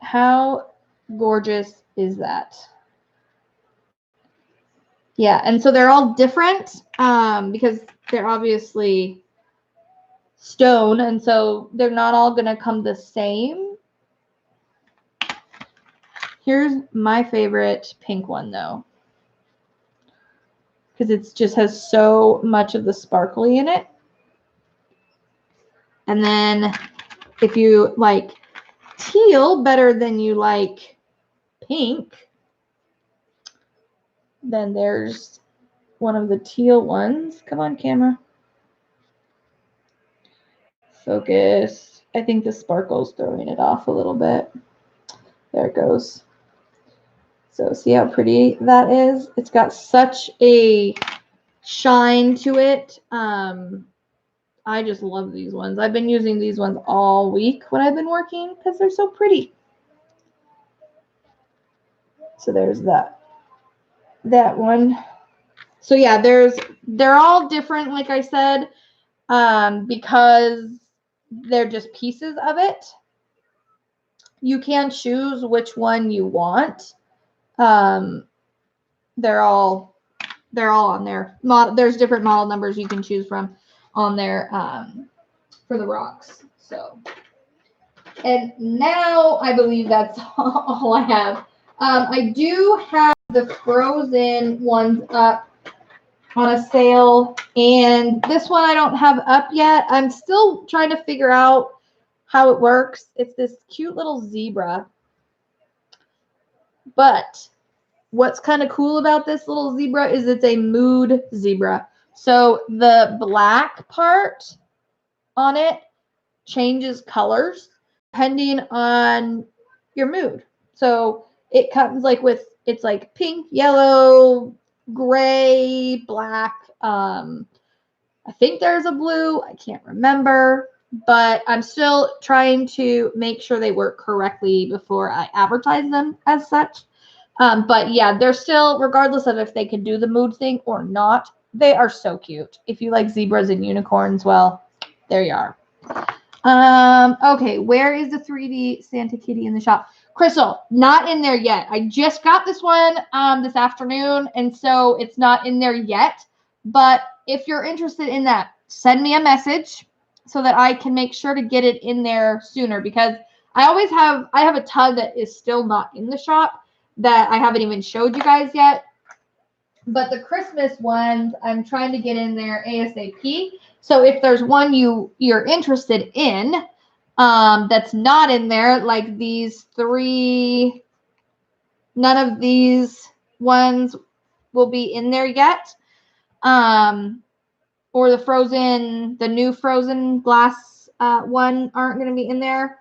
How gorgeous is that? Yeah, and so they're all different because they're obviously stone, and so they're not all going to come the same. Here's my favorite pink one, though, because it just has so much of the sparkly in it. And then if you like teal better than you like pink, then there's one of the teal ones. Come on, camera. Focus. I think the sparkle's throwing it off a little bit. There it goes. So see how pretty that is? It's got such a shine to it. I just love these ones. I've been using these ones all week when I've been working because they're so pretty. So there's that one. So yeah, they're all different, like I said, because they're just pieces of it. You can choose which one you want. They're all on there. There's different model numbers you can choose from on there for the rocks. So, and now I believe that's all I have. I do have the frozen ones up on a sale, and this one I don't have up yet. I'm still trying to figure out how it works. It's this cute little zebra, but what's kind of cool about this little zebra is it's a mood zebra. So the black part on it changes colors depending on your mood. So it comes like with, it's like pink, yellow, gray, black. I think there's a blue. I can't remember, but I'm still trying to make sure they work correctly before I advertise them as such. But yeah, they're still, regardless of if they can do the mood thing or not, they are so cute. If you like zebras and unicorns, well, there you are. Okay, where is the 3D Santa Kitty in the shop? Crystal, not in there yet. I just got this one this afternoon, and so it's not in there yet. But if you're interested in that, send me a message so that I can make sure to get it in there sooner, because I have a ton that is still not in the shop that I haven't even showed you guys yet. But the Christmas ones, I'm trying to get in there ASAP. So if there's one you're interested in that's not in there, like these three, none of these ones will be in there yet. Or the new frozen glass one aren't going to be in there.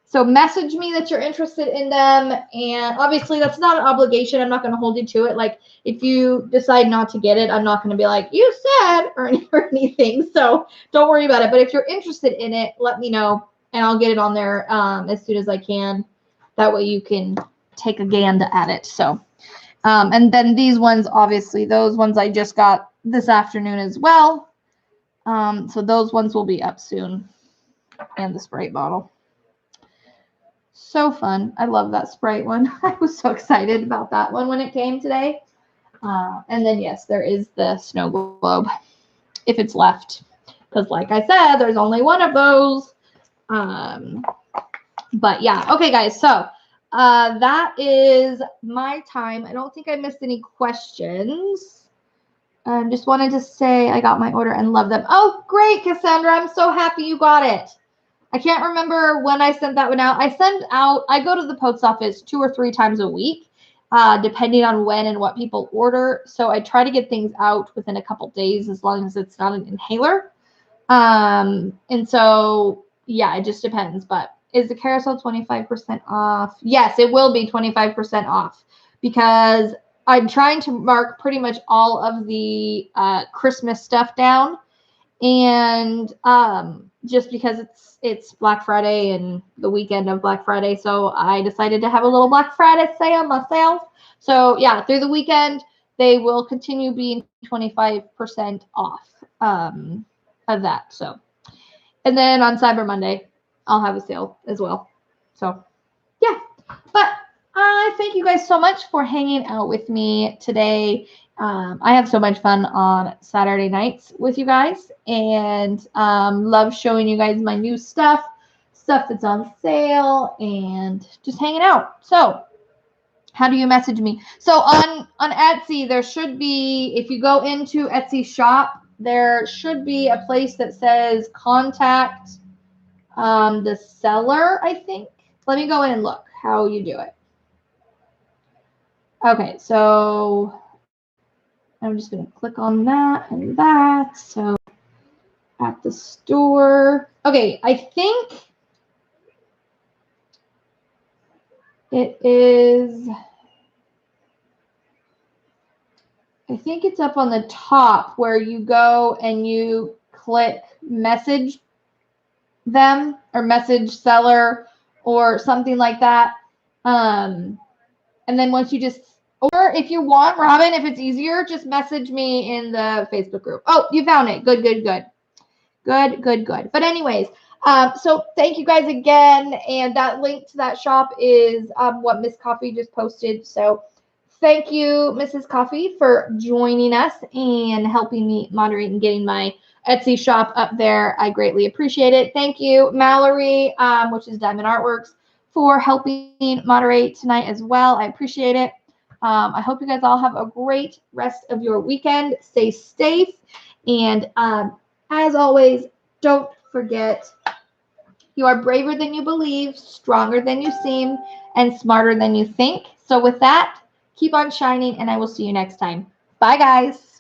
So message me that you're interested in them. And obviously that's not an obligation. I'm not going to hold you to it. Like if you decide not to get it, I'm not going to be like, you said, or anything. So don't worry about it. But if you're interested in it, let me know and I'll get it on there as soon as I can. That way you can take a gander at it. So, and then these ones, obviously those ones I just got this afternoon as well. So those ones will be up soon. And the Sprite bottle. So fun. I love that Sprite one. I was so excited about that one when it came today. And then, yes, there is the snow globe, if it's left. Because like I said, there's only one of those. But yeah. Okay, guys. So that is my time. I don't think I missed any questions. Just wanted to say I got my order and love them. Oh, great, Cassandra. I'm so happy you got it. I can't remember when I sent that one out. I go to the post office 2 or 3 times a week, depending on when and what people order. So I try to get things out within a couple days as long as it's not an inhaler. And so, yeah, it just depends. But is the carousel 25% off? Yes, it will be 25% off because I'm trying to mark pretty much all of the Christmas stuff down, and just because it's Black Friday and the weekend of Black Friday, so I decided to have a little Black Friday sale myself. So yeah, through the weekend they will continue being 25% off of that. So, and then on Cyber Monday I'll have a sale as well. So yeah, but I thank you guys so much for hanging out with me today. I have so much fun on Saturday nights with you guys, and love showing you guys my new stuff that's on sale, and just hanging out. So how do you message me? So on Etsy, there should be, if you go into Etsy shop, there should be a place that says contact the seller, I think. Let me go in and look how you do it. Okay, so I'm just going to click on that and that. So at the store. Okay, I think it is, I think it's up on the top where you go and you click message them or message seller or something like that. And then once you just, or if you want, Robin, if it's easier, just message me in the Facebook group. Oh, you found it. Good, good, good. Good, good, good. But anyways, so thank you guys again. And that link to that shop is what Miss Coffee just posted. So thank you, Mrs. Coffee, for joining us and helping me moderate and getting my Etsy shop up there. I greatly appreciate it. Thank you, Mallory, which is Diamond Artworks, for helping moderate tonight as well. I appreciate it. I hope you guys all have a great rest of your weekend. Stay safe. And as always, don't forget, you are braver than you believe, stronger than you seem, and smarter than you think. So with that, keep on shining, and I will see you next time. Bye, guys.